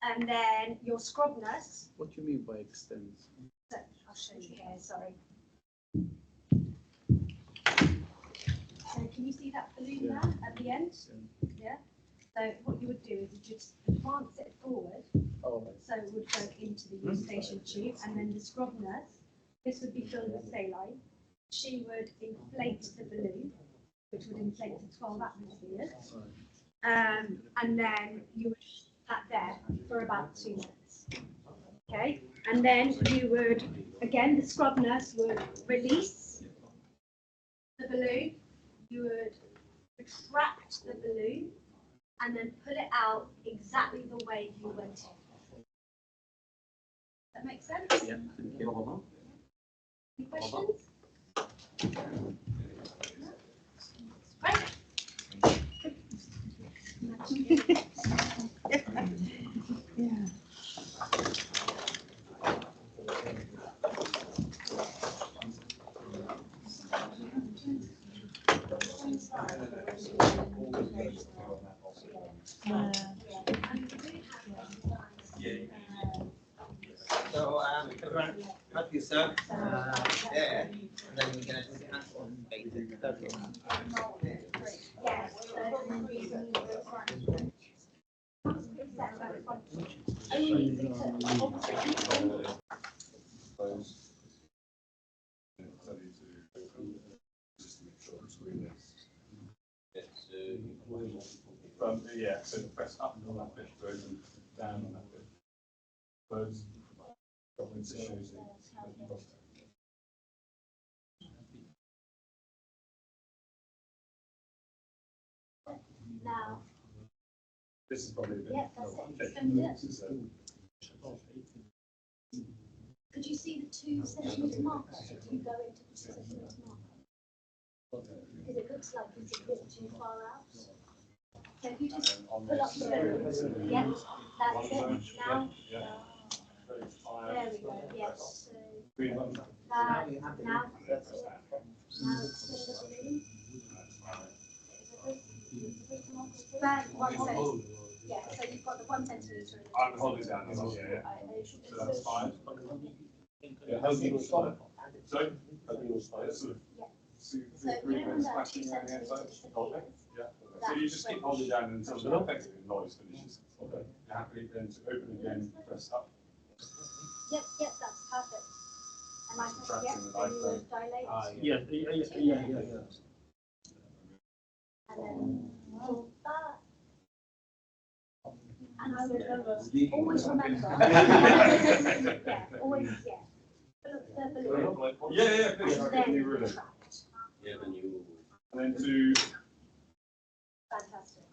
Speaker 9: and then your scrub nurse.
Speaker 7: What do you mean by extend?
Speaker 9: So I'll show you here, sorry. So can you see that balloon there at the end? Yeah. So what you would do is you just advance it forward.
Speaker 7: Oh,
Speaker 9: So it would go into the Eustachian tube, and then the scrub nurse, this would be filled with saline. She would inflate the balloon, which would inflate to 12 atmospheres. And then you would keep that there for about 2 minutes. Okay, and then you would, again, the scrub nurse would release the balloon, you would retract the balloon, and then pull it out exactly the way you went in. That makes sense?
Speaker 7: yeah. Thank you.
Speaker 9: Any questions? Right.
Speaker 2: So, everyone, help yourself there, and then we're going to discuss on basic level.
Speaker 6: Yeah, so press up on that bit, goes down on that bit. Close.
Speaker 9: Now,
Speaker 6: This is probably a bit.
Speaker 9: yeah, that's it. Extend it. Could you see the 2 centimetre marker if you go into the 2 centimetre marker? Because it looks like it's a bit too far out. So if you just pull up the balloon, yeah, that's it. Now, there we go. Yes. So now, that's it. Now extend the balloon. Back 1 centimetre. Yeah. So you've got the 1 centimetre.
Speaker 6: I'm holding down. Yeah. So that's fine. Yeah, how's the spine? Sorry?
Speaker 9: So you know when that 2 centimetres disappears?
Speaker 6: Yeah. So you just keep holding down until the effective noise finishes. Okay. You're happy then to open again, press up.
Speaker 9: Yep, that's perfect. And I can, yep, then you would dilate.
Speaker 7: Yeah.
Speaker 9: And then pull back. And I would always remember. Yeah, always, yeah. The balloon.
Speaker 6: Yeah, please.
Speaker 9: And then retract.
Speaker 4: Yeah, when you.
Speaker 6: And then to
Speaker 9: Fantastic.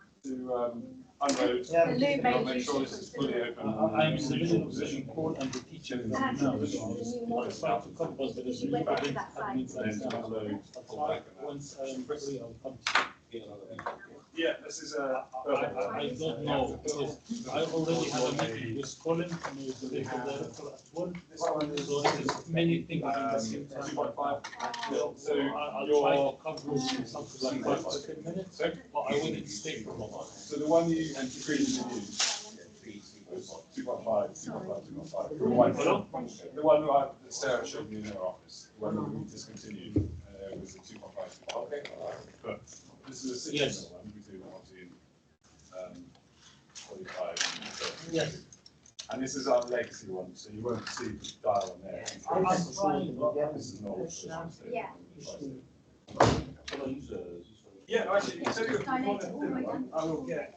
Speaker 6: unload.
Speaker 9: The balloon made
Speaker 6: Make
Speaker 9: you
Speaker 6: sure this is fully open.
Speaker 10: I am in the middle position call and the teacher is now.
Speaker 9: Actually, this is the new
Speaker 10: I
Speaker 9: model.
Speaker 10: try to compose the
Speaker 9: If you went to that side.
Speaker 6: Then to unload.
Speaker 10: Once I am ready, I'll come.
Speaker 6: Yeah, this is
Speaker 10: I don't know, because I already had a meeting with Colin, and with the legal director at 12. So there's many things at the same time.
Speaker 6: 2.5.
Speaker 10: So I'll try to cover something like 5 to 10 minutes, but I wouldn't stay for long.
Speaker 6: So the one you previously used was 2.5. The one that Sarah showed me in her office, the one that we discontinued, was the 2.5. Okay. But this is a 6
Speaker 10: Yes.
Speaker 6: one. We do obviously in 45 and 30.
Speaker 10: Yes.
Speaker 6: And this is our legacy one, so you won't see the dial on there. This is not.
Speaker 9: Yeah.
Speaker 6: Yeah, actually, you said you
Speaker 9: Dilate it all the way down.
Speaker 6: I will get.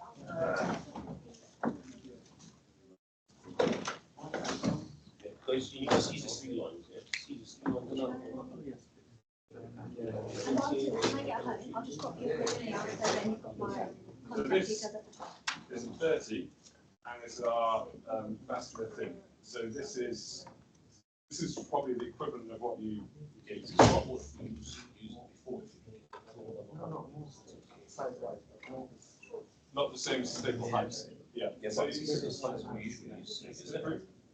Speaker 4: Because you need to see the three lines, yeah, see the three lines.
Speaker 9: And what I'll do is when I get home, I'll just drop you a quick email so then you've got my contact details at the top.
Speaker 6: There's a 30, and this is our vascular thing. So this is probably the equivalent of what you gave. Not the same staple heights. Yeah. So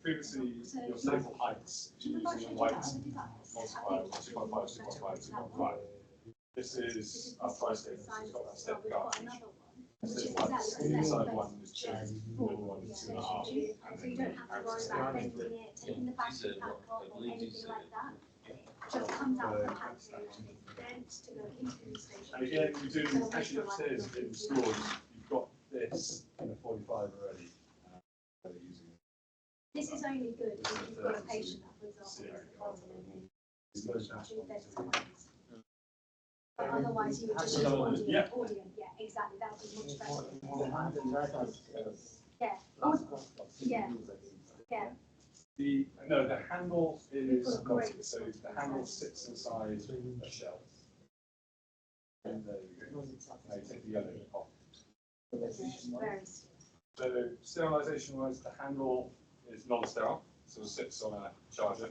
Speaker 6: previously, your staple heights using white multipliers, 2.5, 2.5, 2.5. This is our tri-staple, so it's got that step cartridge. The inside one is 2, the middle one is 2.5.
Speaker 9: So you don't have to worry about bending it, taking the battery pack off or anything like that. It just comes out of the package, it's bent to go into the station.
Speaker 6: And again, we do, actually upstairs in the stores, you've got this in a 45 already. Using it.
Speaker 9: This is only good if you've got a patient that, for example, is the but otherwise, you would just use audio. Yeah, exactly. That would be much better. Yeah.
Speaker 6: The handle is not, so the handle sits inside a shell. And there you go. Now you take the yellow off. So sterilisation wise, the handle is non-sterile, so it sits on a charger.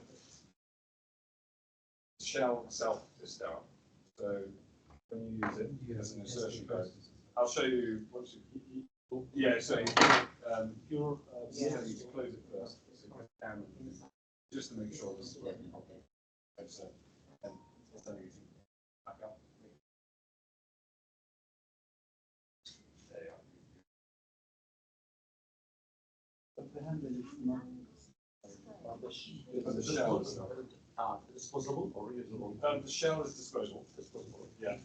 Speaker 6: The shell itself is sterile. So when you use it as an insertion code, I'll show you once you. Yeah, so you can close it first, so you can, just to make sure this is working properly. So then you can back up. There you are.
Speaker 7: The handle is not.
Speaker 6: But the shell is
Speaker 5: Disposable or reusable?
Speaker 6: the shell is disposable. Yeah.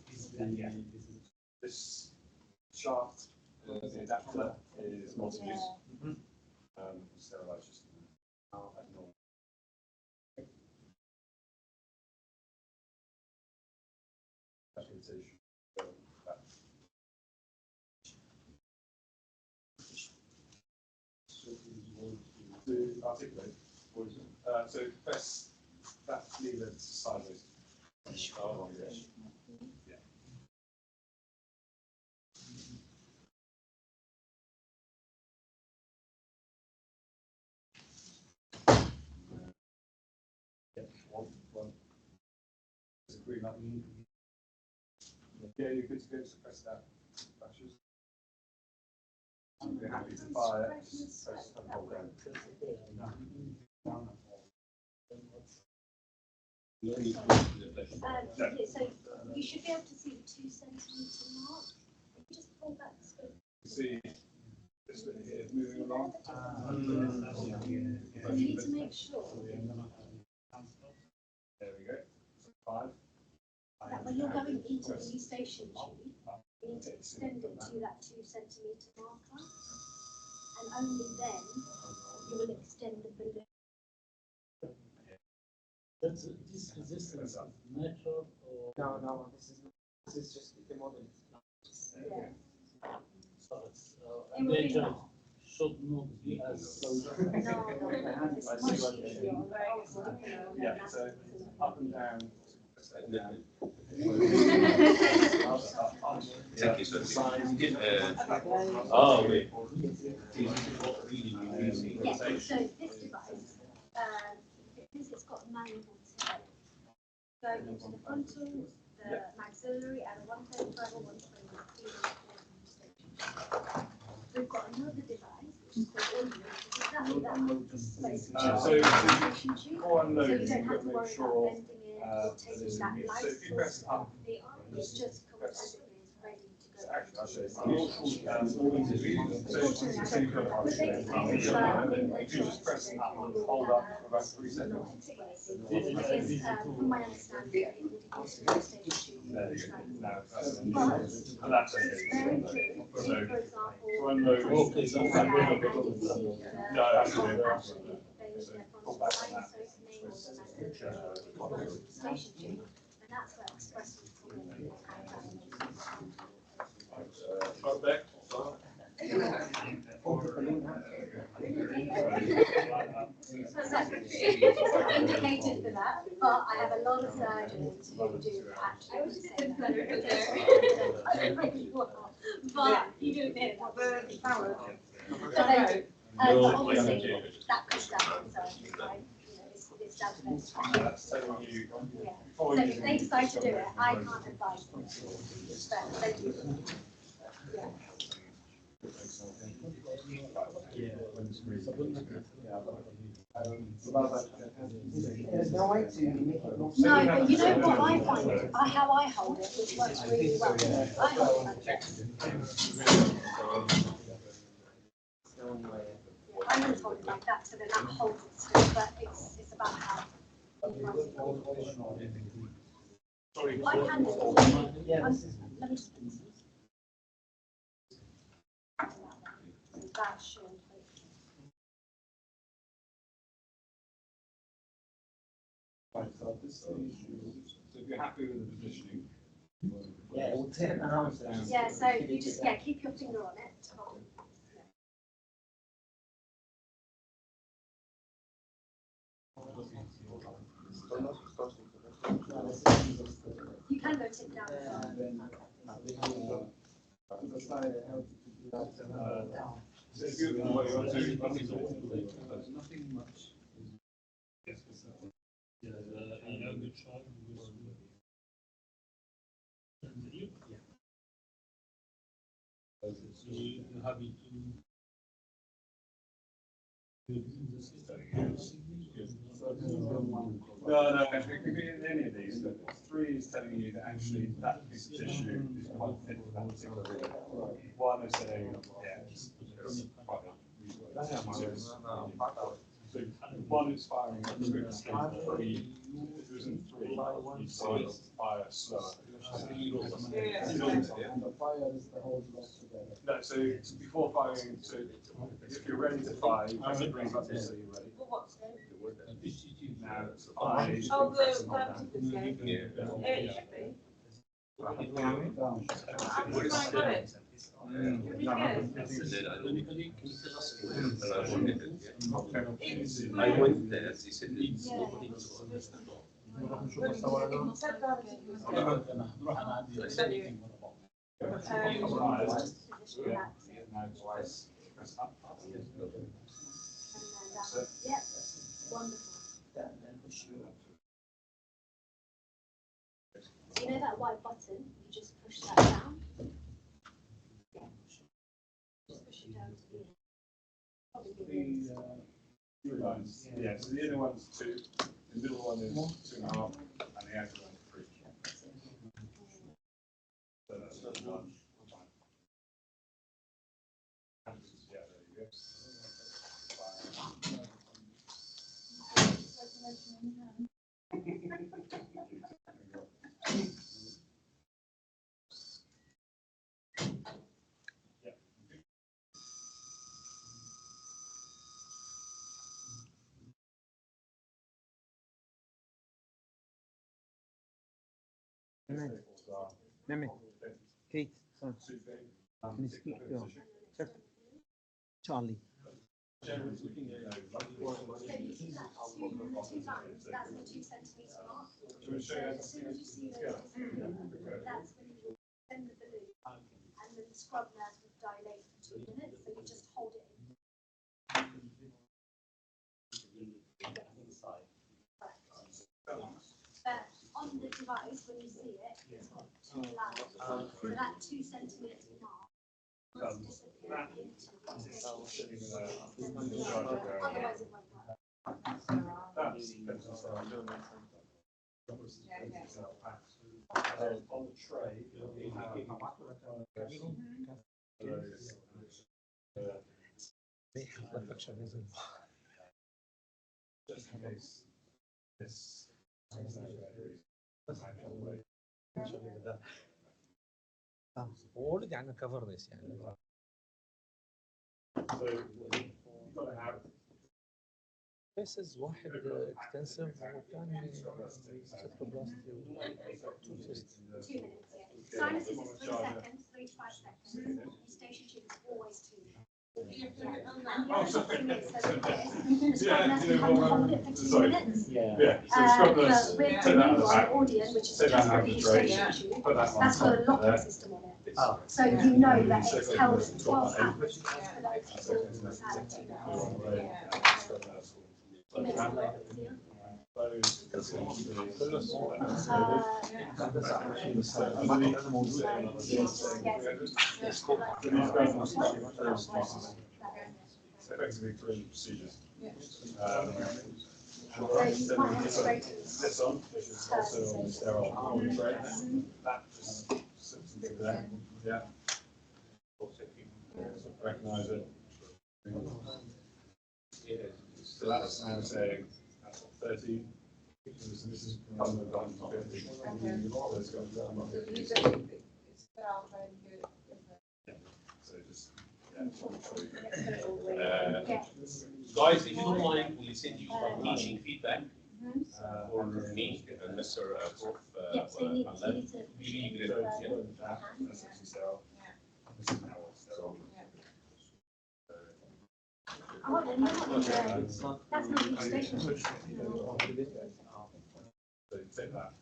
Speaker 6: This shaft, the adapter is multi-use. Sterilise just normal. To articulate, so press that lever sideways. Oh, yes. Yeah. One. There's a green button. Yeah, you're good to go to press that. Flashes. You're happy to fire. Press and hold down.
Speaker 9: So you should be able to see the 2 centimetre mark. You just pull back the scope.
Speaker 6: See this bit here moving along.
Speaker 9: You need to make sure
Speaker 6: There we go. 5.
Speaker 9: that when you're going into the Eustachian tube, you need to extend it to that 2 centimetre marker, and only then you will extend the balloon.
Speaker 10: This resistance is natural or?
Speaker 5: No, this is just the model.
Speaker 9: Yeah.
Speaker 10: So it's, nature should not be as.
Speaker 9: No, it's much easier.
Speaker 6: Yeah, so up and down.
Speaker 4: Exactly, so oh, wait.
Speaker 9: Yeah, so this device, because it's got manual tip, going into the frontal, the maxillary, and 135 or 120. We've got another device, which is called audio, which is exactly that, but it's just
Speaker 6: So
Speaker 9: a communication tube,
Speaker 6: for
Speaker 9: so
Speaker 6: unloading,
Speaker 9: you don't have to
Speaker 6: make
Speaker 9: worry
Speaker 6: sure
Speaker 9: about bending it or
Speaker 6: that
Speaker 9: taking
Speaker 6: is
Speaker 9: that
Speaker 6: in use. So
Speaker 9: light
Speaker 6: if you press
Speaker 9: source.
Speaker 6: up,
Speaker 9: It's just comes as it is, ready to go.
Speaker 6: actually I'll show you. So you put it up. You just press up and hold up for about 3 seconds.
Speaker 9: From my understanding, it would use the station tube.
Speaker 6: There you go. Now that's
Speaker 9: But
Speaker 6: that's
Speaker 9: it's
Speaker 6: okay.
Speaker 9: very true.
Speaker 6: So
Speaker 9: For example,
Speaker 6: to unload,
Speaker 9: and you see
Speaker 6: no, actually,
Speaker 9: actually they from the science opening or the maxillary station tube, and that's where express was coming in.
Speaker 6: front back.
Speaker 9: Indicated for that, but I have a lot of surgeons who do actually say that. But you do it. But obviously, that comes down, so right, it's down to them.
Speaker 6: That's telling you
Speaker 9: Yeah.
Speaker 6: before
Speaker 9: So
Speaker 6: you
Speaker 9: if they decide to do it, I can't advise them, but they do. Yeah.
Speaker 5: There's no way to make it look.
Speaker 9: No, but you know what I find, how I hold it, which works really well. I hold it like this. Yeah, I always hold it like that, so then that holds it still, but it's about how you want it. What I can do, let me just put this. So that should hopefully.
Speaker 6: Right, so this stage, so if you're happy with the positioning.
Speaker 5: Yeah, it will turn around.
Speaker 9: Yeah, so you just, yeah, keep your finger on it. You can go tip down.
Speaker 6: So if you what you want to do,
Speaker 10: Nothing much. Yeah, the younger child was. So you happy to.
Speaker 6: no, it could be in any of these, but 3 is telling you that actually that piece of tissue is quite fit for that particular reason. 1 is saying, yeah, it's quite so 1 is firing at 3 is 3. If it was in 3, you'd see it fire slower. No, so before firing, so if you're ready to fire, you press the green button so you're ready. Now it's 5.
Speaker 11: Oh,
Speaker 6: press and
Speaker 11: the
Speaker 6: hold down.
Speaker 4: I went there, he said it's
Speaker 9: Yeah, wonderful. So you know that white button, you just push that down. Yeah. Just push it down to the end. Probably be the end.
Speaker 6: 3 lines. Yeah, so the inner one's 2, the middle one is 2.5, and the outer one is 3. So that's 1. Yeah, there you go.
Speaker 2: Mehmet, Kate, son, can you speak to him? Check. Charlie.
Speaker 9: So you see that 2 lines, that's the 2 centimetre mark. So as soon as you see those, that's when you send the balloon, and then the scrub nurse would dilate for 2 minutes, so you just hold it in. But on the device, when you see it, it's got 2 lines, so that 2 centimetre mark must disappear into the otherwise it won't work.
Speaker 6: On the tray, we have just in case this.
Speaker 12: اوريدي عندنا كفرنس يعني.
Speaker 6: So you've got to have
Speaker 12: بيسز واحد اكستنسيف وكان سيتروبلاستي
Speaker 9: 2 minutes, yeah. Sinuses is 3 seconds, 3 to 5 seconds. Eustachian tube is always 2 minutes. Yeah. And the other thing is, so the scrub nurse can come and hold it for 2 minutes.
Speaker 6: Yeah, so scrub nurse,
Speaker 9: With
Speaker 6: take
Speaker 9: the
Speaker 6: that out
Speaker 9: new
Speaker 6: of the
Speaker 9: one,
Speaker 6: back,
Speaker 9: Audion, which is
Speaker 6: take that
Speaker 9: just
Speaker 6: out
Speaker 9: for
Speaker 6: of
Speaker 9: the
Speaker 6: the tray,
Speaker 9: Eustachian tube,
Speaker 6: put that one
Speaker 9: that's got a
Speaker 6: there.
Speaker 9: locking system on it. So you know that it's held at 12 hours for
Speaker 6: effectively 3 procedures. This on, which is also on the sterile tray. That just sits into there. Yeah. Recognize it. So that's now saying that's 30. This is from the down to 50. So it's going down to 50. So just
Speaker 4: guys, if you don't mind, will you send you some teaching feedback for me and Mr. Prof.
Speaker 9: Yes, they need to.
Speaker 4: Really great.
Speaker 6: that's actually sterile. This is now sterile.
Speaker 9: Oh, then that's not Eustachian.
Speaker 6: So take that.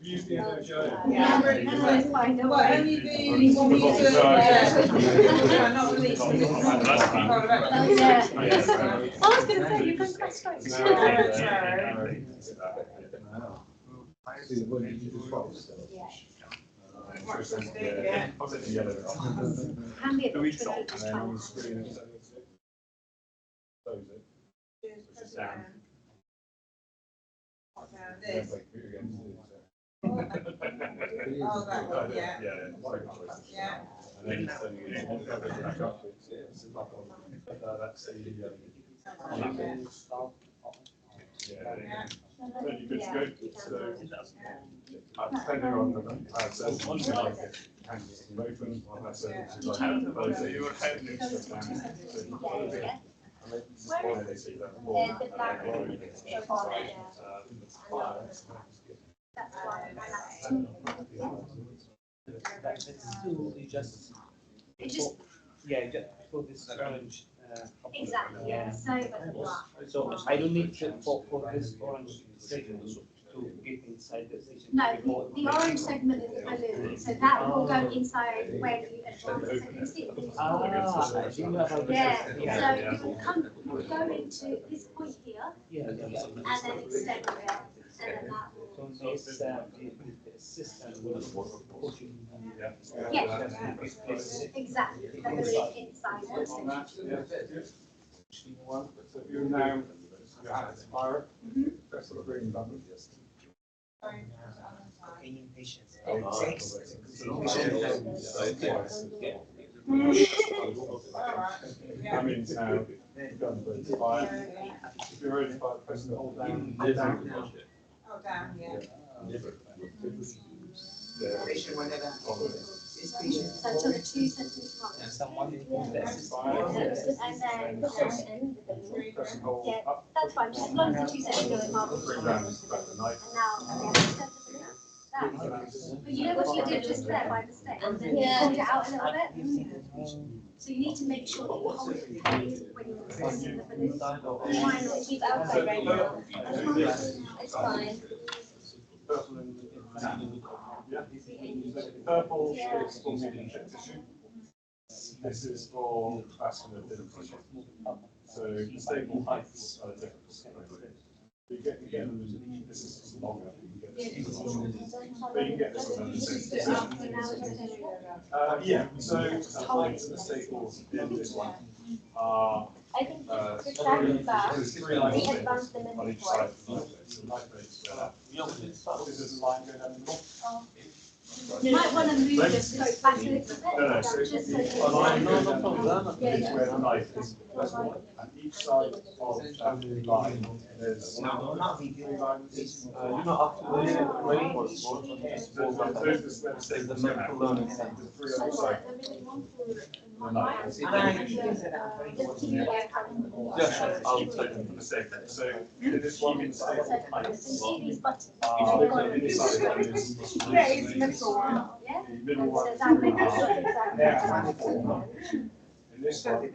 Speaker 6: Usually, Joe.
Speaker 9: Yeah, that's fine. Don't
Speaker 11: Well,
Speaker 9: worry.
Speaker 11: only the one we used to, not release.
Speaker 9: Oh, yeah. I was going to say, you're going quite straight. Can be a bit tricky to try.
Speaker 11: This. Oh, that one, yeah. Yeah.
Speaker 6: And then back up. That's the so you good to go. So depending on the open, so you were having extra time.
Speaker 9: Where is the black one? That's why.
Speaker 7: You just
Speaker 9: It just
Speaker 7: put this orange.
Speaker 9: exactly, yeah. So but the black.
Speaker 7: So I don't need to for this orange segment to get inside the station.
Speaker 9: No, the orange segment is the balloon, so that will go inside when you advance. So you see it. Yeah. So you will go into this point here, and then extend it, and then that will.
Speaker 7: So this the system will push you.
Speaker 9: Yeah. Exactly. The balloon inside the section.
Speaker 6: So if you're now your hands fire, press the green button. That means now you've done the fire. If you're ready to fire, press the hold down.
Speaker 11: Oh, down, yeah.
Speaker 9: So to the 2 centimetres mark.
Speaker 12: And someone
Speaker 9: And then put them in the balloon. Yeah, that's fine. Just as long as the 2 centimetres mark.
Speaker 6: Bring down the knife.
Speaker 9: And now, extend the balloon. That. But you know what you did just there by mistake? And then you pulled it out a little bit. So you need to make sure that you hold it tight when you're extending the balloon. Why not keep it outside right now? It's fine.
Speaker 6: Purple and purple is for medium tissue. This is for vascular dilation. So the stable heights are different. You get this is longer. But you can get this one. Yeah. So the height of the staples in this one are.
Speaker 8: I think the track back,
Speaker 6: There's 3 lines
Speaker 8: we advanced the
Speaker 6: on
Speaker 8: middle
Speaker 6: each
Speaker 8: one.
Speaker 6: side. So the knife blades go up. This is a line going down the middle.
Speaker 9: You might want to move the scope back a little bit.
Speaker 6: No, so
Speaker 9: Just so
Speaker 6: a line goes down the middle.
Speaker 8: Yeah,
Speaker 6: Is where the knife is. That's one. And each side of that line, there's 3 lines. So those are where the staples come out. The 3 on the side. The knife. I'll take them for the sake. So in this one, the staple heights
Speaker 9: See these buttons?
Speaker 6: are the inside one is
Speaker 11: Yeah, it's the middle one.
Speaker 9: Yeah?
Speaker 6: the middle one
Speaker 9: So
Speaker 6: is
Speaker 9: that
Speaker 6: 3.5. In this one, the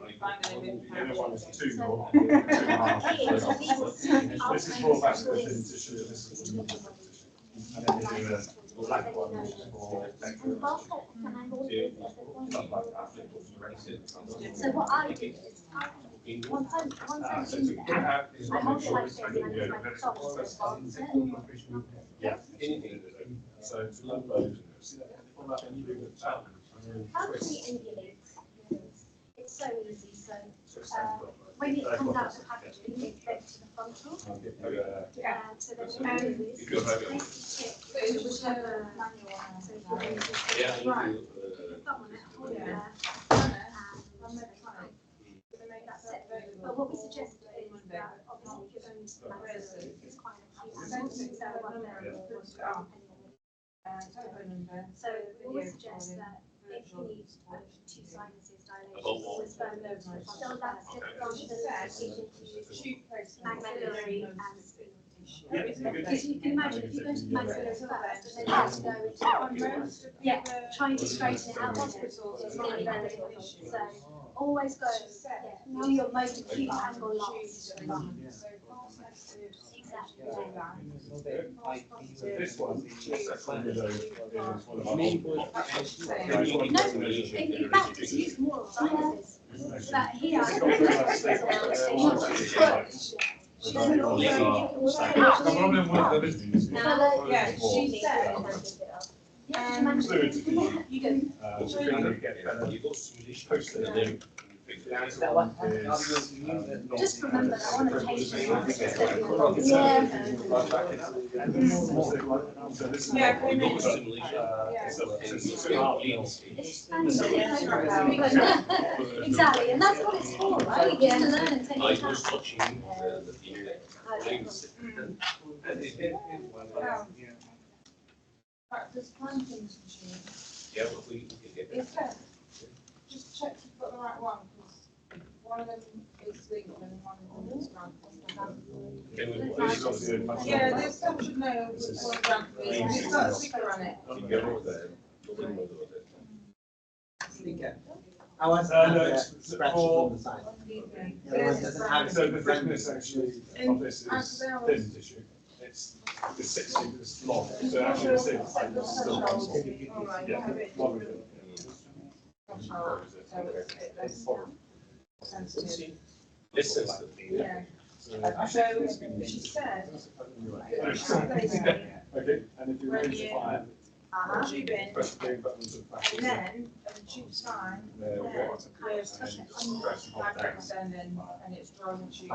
Speaker 6: other one is 2 or 2.5. This is for vascular thin tissue, this is for medium tissue. And then you do black ones for
Speaker 9: So what I do is, once I'm in there, I hold it like this and I use my thumb to advance it.
Speaker 6: yeah, so it's low load.
Speaker 9: How can we emulate? It's so easy. So when it comes out of the packaging, it's fed to the frontal. So then what we do is basically pick whichever manual one. So if you're going to put your thumb on it, hold it there, and that's it. But what we suggest is that obviously if you're going to maxillary, it's quite an acute event, so one there will put it on so we always suggest that if you need two sinuses dilation, always firm those so that's different from the maxillary and sphenical tissue. Because you can imagine if you go to the maxillary first and then you have to go into trying to straighten it out hospitals is really beneficial. So always go do your most acute angle last. Exactly.
Speaker 6: This one,
Speaker 9: No, in fact, it's used more of sinuses. But here,
Speaker 6: the problem with the business
Speaker 9: she said, you can. Just remember that on occasion, exactly, and that's what it's for, right? Just to learn and take it
Speaker 11: Practice planting's machine.
Speaker 4: Yeah, but we can get
Speaker 11: It's good. Just check you've got the right one, because one of them is legal and one of them is grant. Yeah, there's some should know which one grant is. It's got a sticker on it.
Speaker 5: Sticker. I was
Speaker 6: no,
Speaker 5: scratches
Speaker 6: for-
Speaker 5: on the side.
Speaker 6: So the thickness actually of this is thin tissue. It's 6 meters long, so actually it's still yeah, one of them.
Speaker 11: Listen. Yeah. So she said.
Speaker 6: Okay, and if you raise the fire,
Speaker 11: Tube in,
Speaker 6: press the big buttons of
Speaker 11: and then, and the tube's fine,
Speaker 6: there we go.
Speaker 11: there's fabric extending, and it's drawing the tube.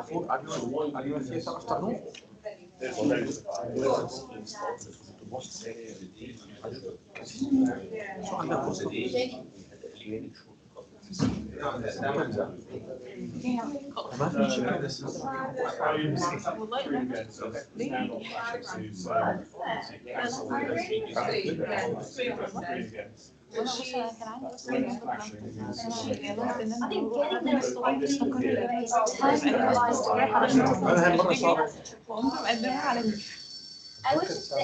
Speaker 6: There's one raise the fire.
Speaker 9: I think getting there is quite difficult. I wish the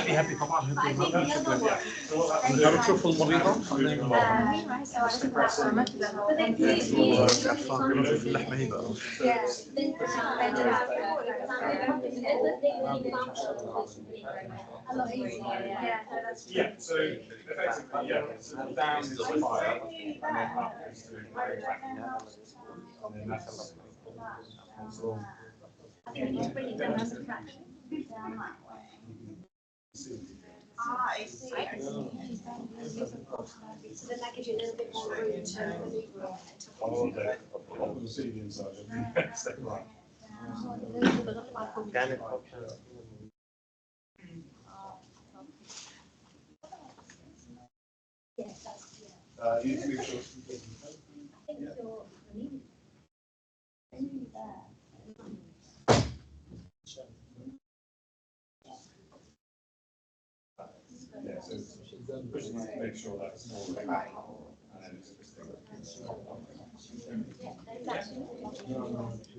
Speaker 10: هذه طبعا نشوف المريضة نشوف اللحمة هي بقى
Speaker 6: Yeah, so effectively, yeah, so down is the fire, and then up is the back, and then that's so
Speaker 9: I think it's bring it down as a fraction.
Speaker 11: Ah, I see.
Speaker 9: So then that gives you a little bit more room to maneuver.
Speaker 6: all of the seed inside of the step right.
Speaker 12: كانت option
Speaker 9: Yes, that's,
Speaker 6: You need to make sure.
Speaker 9: I think you're needed. There.
Speaker 6: Yeah, so push it to make sure that's more and then it's just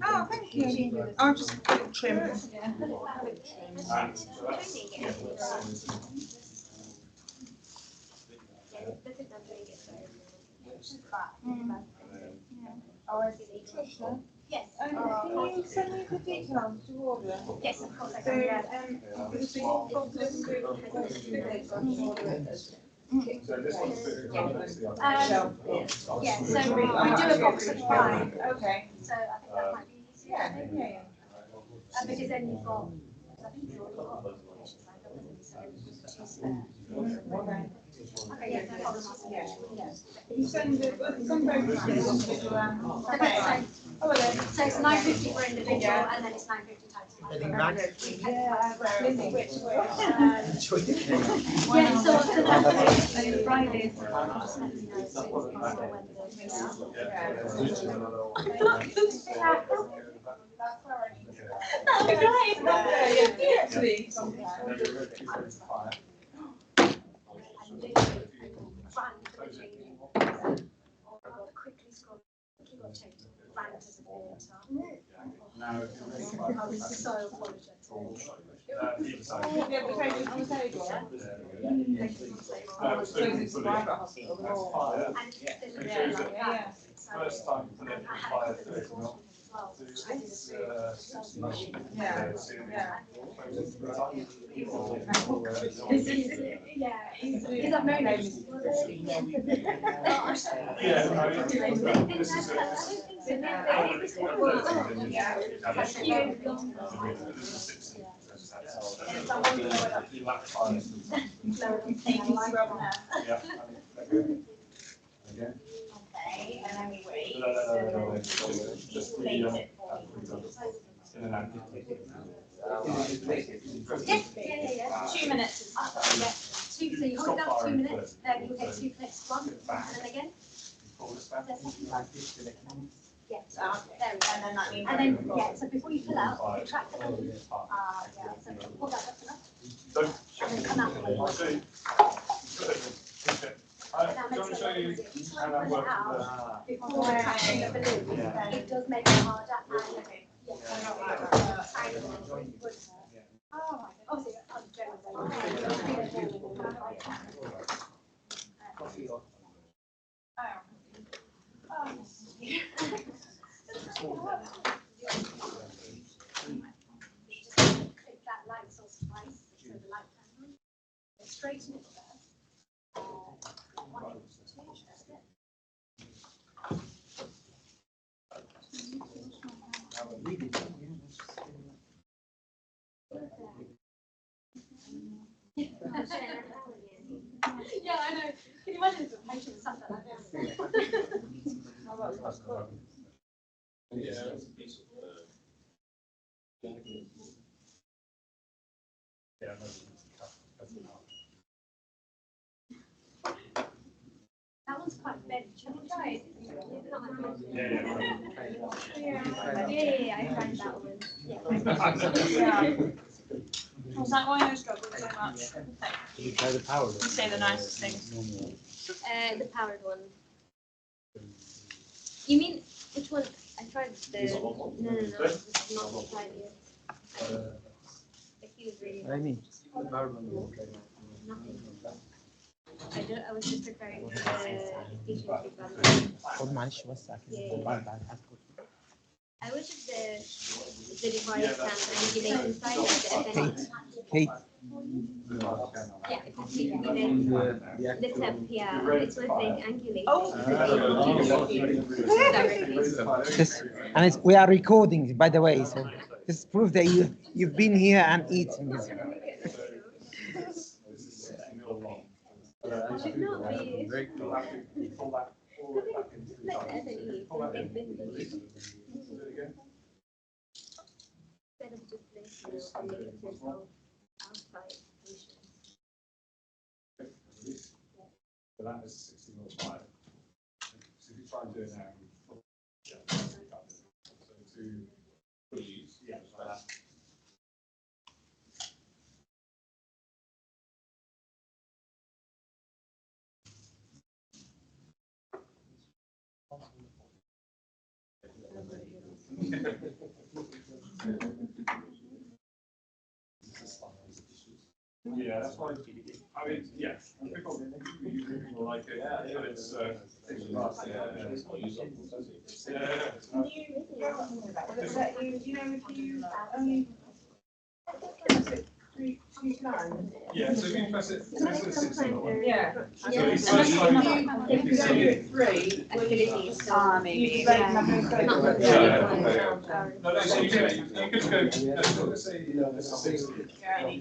Speaker 11: Oh, thank you. I'll just trim.
Speaker 6: and so that's, yeah,
Speaker 9: look at them doing it. So,
Speaker 11: Oh, I see. Tricia,
Speaker 9: yes.
Speaker 11: can you send me the details to order?
Speaker 9: Yes, of course I
Speaker 11: So,
Speaker 9: can. Yeah.
Speaker 11: because we've got them good, so to order it.
Speaker 6: So this one's 50, that's the other.
Speaker 9: Yeah, so we do a box of 5.
Speaker 11: Okay.
Speaker 9: So I think that might be easier.
Speaker 11: Yeah, yeah.
Speaker 9: Because then you've got, I think you've got two spare. Okay, yeah, no problem.
Speaker 11: Yeah. You send it, some both
Speaker 9: So it's 950 for individual, and then it's 950 times 5.
Speaker 2: Getting back.
Speaker 11: Lizzie, which way?
Speaker 9: Yeah, so the Fridays, just let me know as soon as possible when quickly scroll.
Speaker 6: Now, if you're ready,
Speaker 9: I was so apologetic.
Speaker 6: either side.
Speaker 11: Yeah, the patient on the table.
Speaker 6: No, so you can put it
Speaker 11: Private hospital, they're all.
Speaker 9: And it's
Speaker 11: Yeah.
Speaker 6: first time you put it in fire 30 mil.
Speaker 11: Yeah.
Speaker 9: Yeah, because I've known him.
Speaker 6: Again.
Speaker 11: Okay, and then we wait.
Speaker 6: Just the, in and out.
Speaker 9: Yeah.
Speaker 11: 2 minutes.
Speaker 9: Yeah. So you hold it up 2 minutes, then you'll get 2 clicks, 1, and then again. Yeah, there we go.
Speaker 11: And then that means.
Speaker 9: And then, yeah, so before you pull out, retract the balloon. Yeah, so pull that up enough. And then come out the balloon. That makes it a lot easier. If you try and pull it out before retracting the balloon, it does make it harder and, yeah. Obviously, I'm generally. Click that light source twice, so the light panel. Straighten it first. 1, 2, that's it. Yeah, I know. Can you imagine if a patient sat there like this? That one's quite big. Shall we try it? Yeah, I tried that one. Yeah.
Speaker 11: Was that why I struggled so much?
Speaker 12: Did you try the power?
Speaker 11: You say the nicest things.
Speaker 9: The powered one. You mean which one? I tried the. No, this is not tried yet. He was really.
Speaker 12: I mean, the power one.
Speaker 9: Nothing. I was just preparing for the efficiency.
Speaker 2: خد معلش بس أكيد بعد هسكت.
Speaker 9: I wish the device can regulate inside the
Speaker 2: Kate.
Speaker 9: yeah, completely the temp, yeah, it's when they angulate.
Speaker 11: Oh.
Speaker 2: And we are recording, by the way, so this proves that you've been here and eating this.
Speaker 12: Very cool.
Speaker 9: Instead of just placing yourself outside patients.
Speaker 6: So that is 60 mil fire. So if you try and do it now, so to release, yeah, like that. Yeah, that's why I mean, yeah, people like it, but it's yeah, so if you press it, press it 60.
Speaker 11: Yeah.
Speaker 6: So it's
Speaker 11: If you
Speaker 6: slowly.
Speaker 11: do it 3,
Speaker 8: Maybe.
Speaker 11: you'd make them go.
Speaker 6: No, so you could go, let's say this is 60.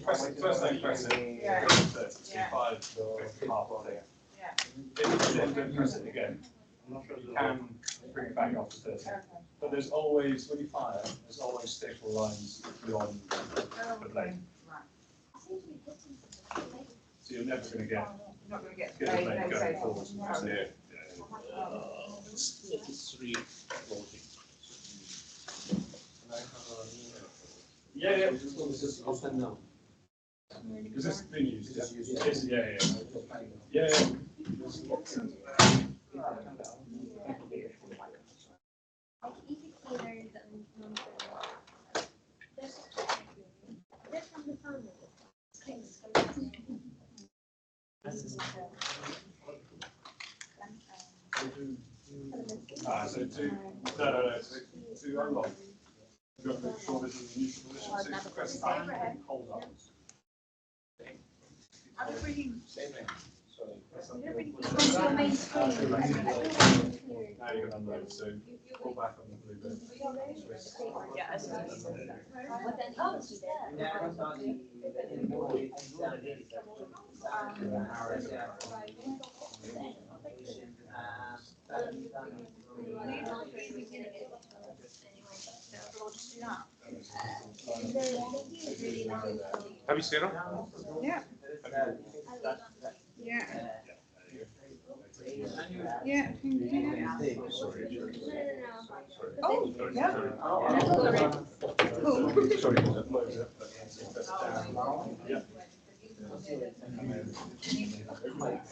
Speaker 6: Press it, first time press it,
Speaker 11: Yeah.
Speaker 6: 30, so
Speaker 11: Yeah.
Speaker 6: 5, half of it.
Speaker 11: Yeah.
Speaker 6: If you then don't press it again, you can bring it back up to 30. But there's always, when you fire, there's always stable lines beyond the blade. So you're never going to get
Speaker 11: Not going to get
Speaker 6: the
Speaker 11: paid,
Speaker 6: blade
Speaker 11: no
Speaker 6: going
Speaker 11: safety.
Speaker 6: forward.
Speaker 11: No.
Speaker 6: So, yeah.
Speaker 4: 3 floating.
Speaker 6: Yeah, yeah.
Speaker 12: Up and down.
Speaker 6: Because this has been used. Yes, yeah. Yeah, yeah. So to unlock, you've got to make sure this is the neutral position. So you press up and hold up. Now you can unload. So pull back on the blue bit.
Speaker 4: Have you seen it?
Speaker 11: Yeah. Yeah. Yeah. Oh, yeah. Cool.
Speaker 6: Sorry, close it. Press down. Yeah. It's rotating at the moment,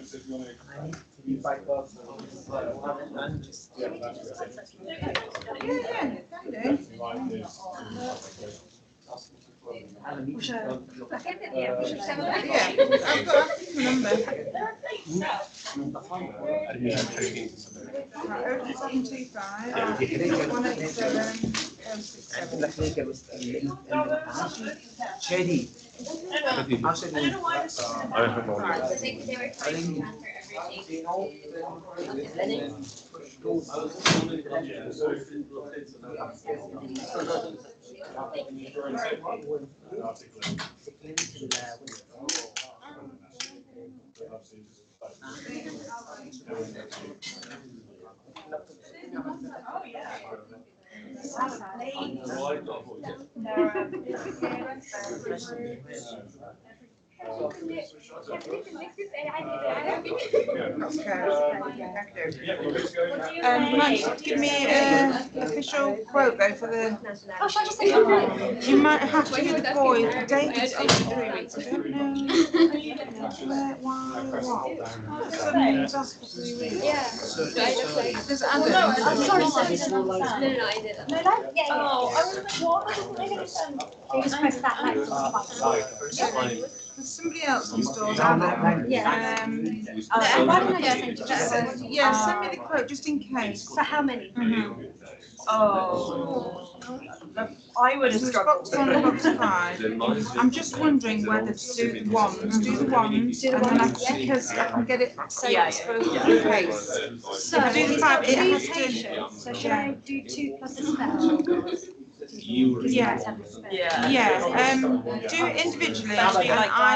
Speaker 6: so if you want to. Yeah, that's rotating.
Speaker 11: Yeah,
Speaker 6: Definitely like this.
Speaker 11: yeah, I've got the number.
Speaker 6: Yeah,
Speaker 11: 0725 187 067.
Speaker 12: Shady.
Speaker 11: Oh, yeah. Might give me an official quote though for the.
Speaker 9: Oh, shall I just say something?
Speaker 11: You might have to give the boy. David's 83 weeks. I don't know where, why, what. Something's off for 3 weeks.
Speaker 9: Yeah.
Speaker 11: Does Adam?
Speaker 9: I'm sorry, no, I didn't. No, that, yeah.
Speaker 11: Oh,
Speaker 9: I was like, what? You just press that like.
Speaker 11: There's somebody else installed Adam.
Speaker 9: Yeah.
Speaker 11: Why don't I yeah, send me the quote just in case.
Speaker 9: For how many?
Speaker 11: Oh.
Speaker 9: I would have
Speaker 11: There's
Speaker 9: struggled.
Speaker 11: box 1 and box 5. I'm just wondering whether to do the ones, and then because I can get it saved for the case.
Speaker 9: So,
Speaker 11: If I do the 5, it has to.
Speaker 9: patients. So should I do 2 plus a spell?
Speaker 11: Yeah. Do it individually, and I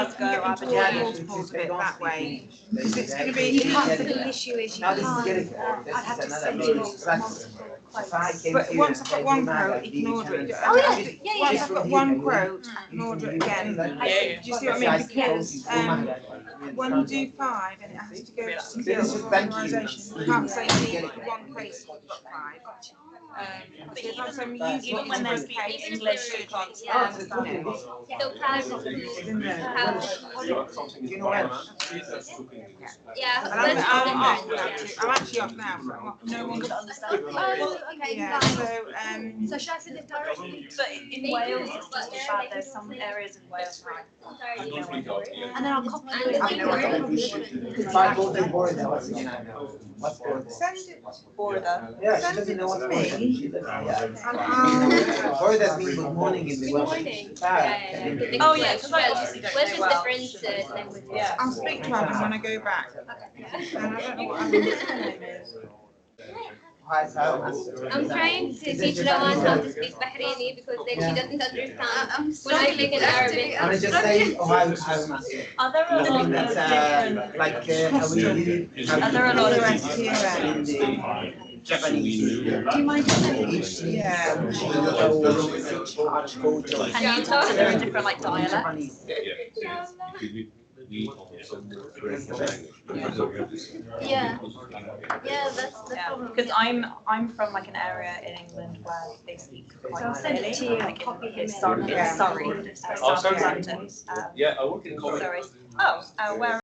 Speaker 11: can get into all multiples of it that way. Because it's going to be.
Speaker 9: The issue is you can't. I'd have to send you multiple quotes.
Speaker 11: But once I've got one quote, you can order it. Once I've got one quote, I can order it again. Do you see what I mean? Because when you do 5 and it has to go to some sort of organisation, you can't say you need one case, you've got 5. Because I'm using
Speaker 9: Even when they speak English,
Speaker 11: you can't
Speaker 9: yeah.
Speaker 11: understand it.
Speaker 9: Still class.
Speaker 12: You know what?
Speaker 9: Yeah.
Speaker 11: I'm actually off now, so no one could understand.
Speaker 9: Oh, okay.
Speaker 11: Yeah,
Speaker 9: Fine. So should I send it directly?
Speaker 13: But in Wales, it's just as bad. There's some areas in Wales where I don't know.
Speaker 9: And then I'll copy you.
Speaker 12: If I go to Border, what's the name? What's Border?
Speaker 11: send it.
Speaker 13: Border.
Speaker 12: Yeah, she
Speaker 11: Send
Speaker 12: doesn't
Speaker 11: it
Speaker 12: know
Speaker 11: to
Speaker 12: what's
Speaker 11: me.
Speaker 12: Border. She doesn't, yeah.
Speaker 11: And
Speaker 12: Border means good morning in the Welsh.
Speaker 9: Morning.
Speaker 12: Yeah.
Speaker 13: Oh yeah, because I obviously don't
Speaker 9: Welsh
Speaker 13: know
Speaker 9: is
Speaker 13: Welsh.
Speaker 9: different language.
Speaker 13: Yeah.
Speaker 11: I'll speak to Adam when I go back. And I don't know what Adam's name is.
Speaker 9: I'm trying to teach Lawan how to speak Bahraini because then she doesn't understand. I'm struggling in Arabic.
Speaker 12: I'm just saying, oh, I'm
Speaker 13: Are there a lot of different?
Speaker 12: like,
Speaker 13: Are there a lot of
Speaker 12: in the Japanese.
Speaker 13: Do you mind
Speaker 12: Yeah.
Speaker 13: Can you tell that there are different like dialects?
Speaker 9: Yeah. Yeah, that's the problem.
Speaker 13: Because I'm from like an area in England where they speak quite
Speaker 9: So I'll send it to you,
Speaker 13: like
Speaker 9: copy him in.
Speaker 13: Surrey,
Speaker 11: Yeah.
Speaker 13: Surrey,
Speaker 4: Oh,
Speaker 13: Southampton.
Speaker 4: Yeah, I work in college.
Speaker 13: Sorry. Oh, where?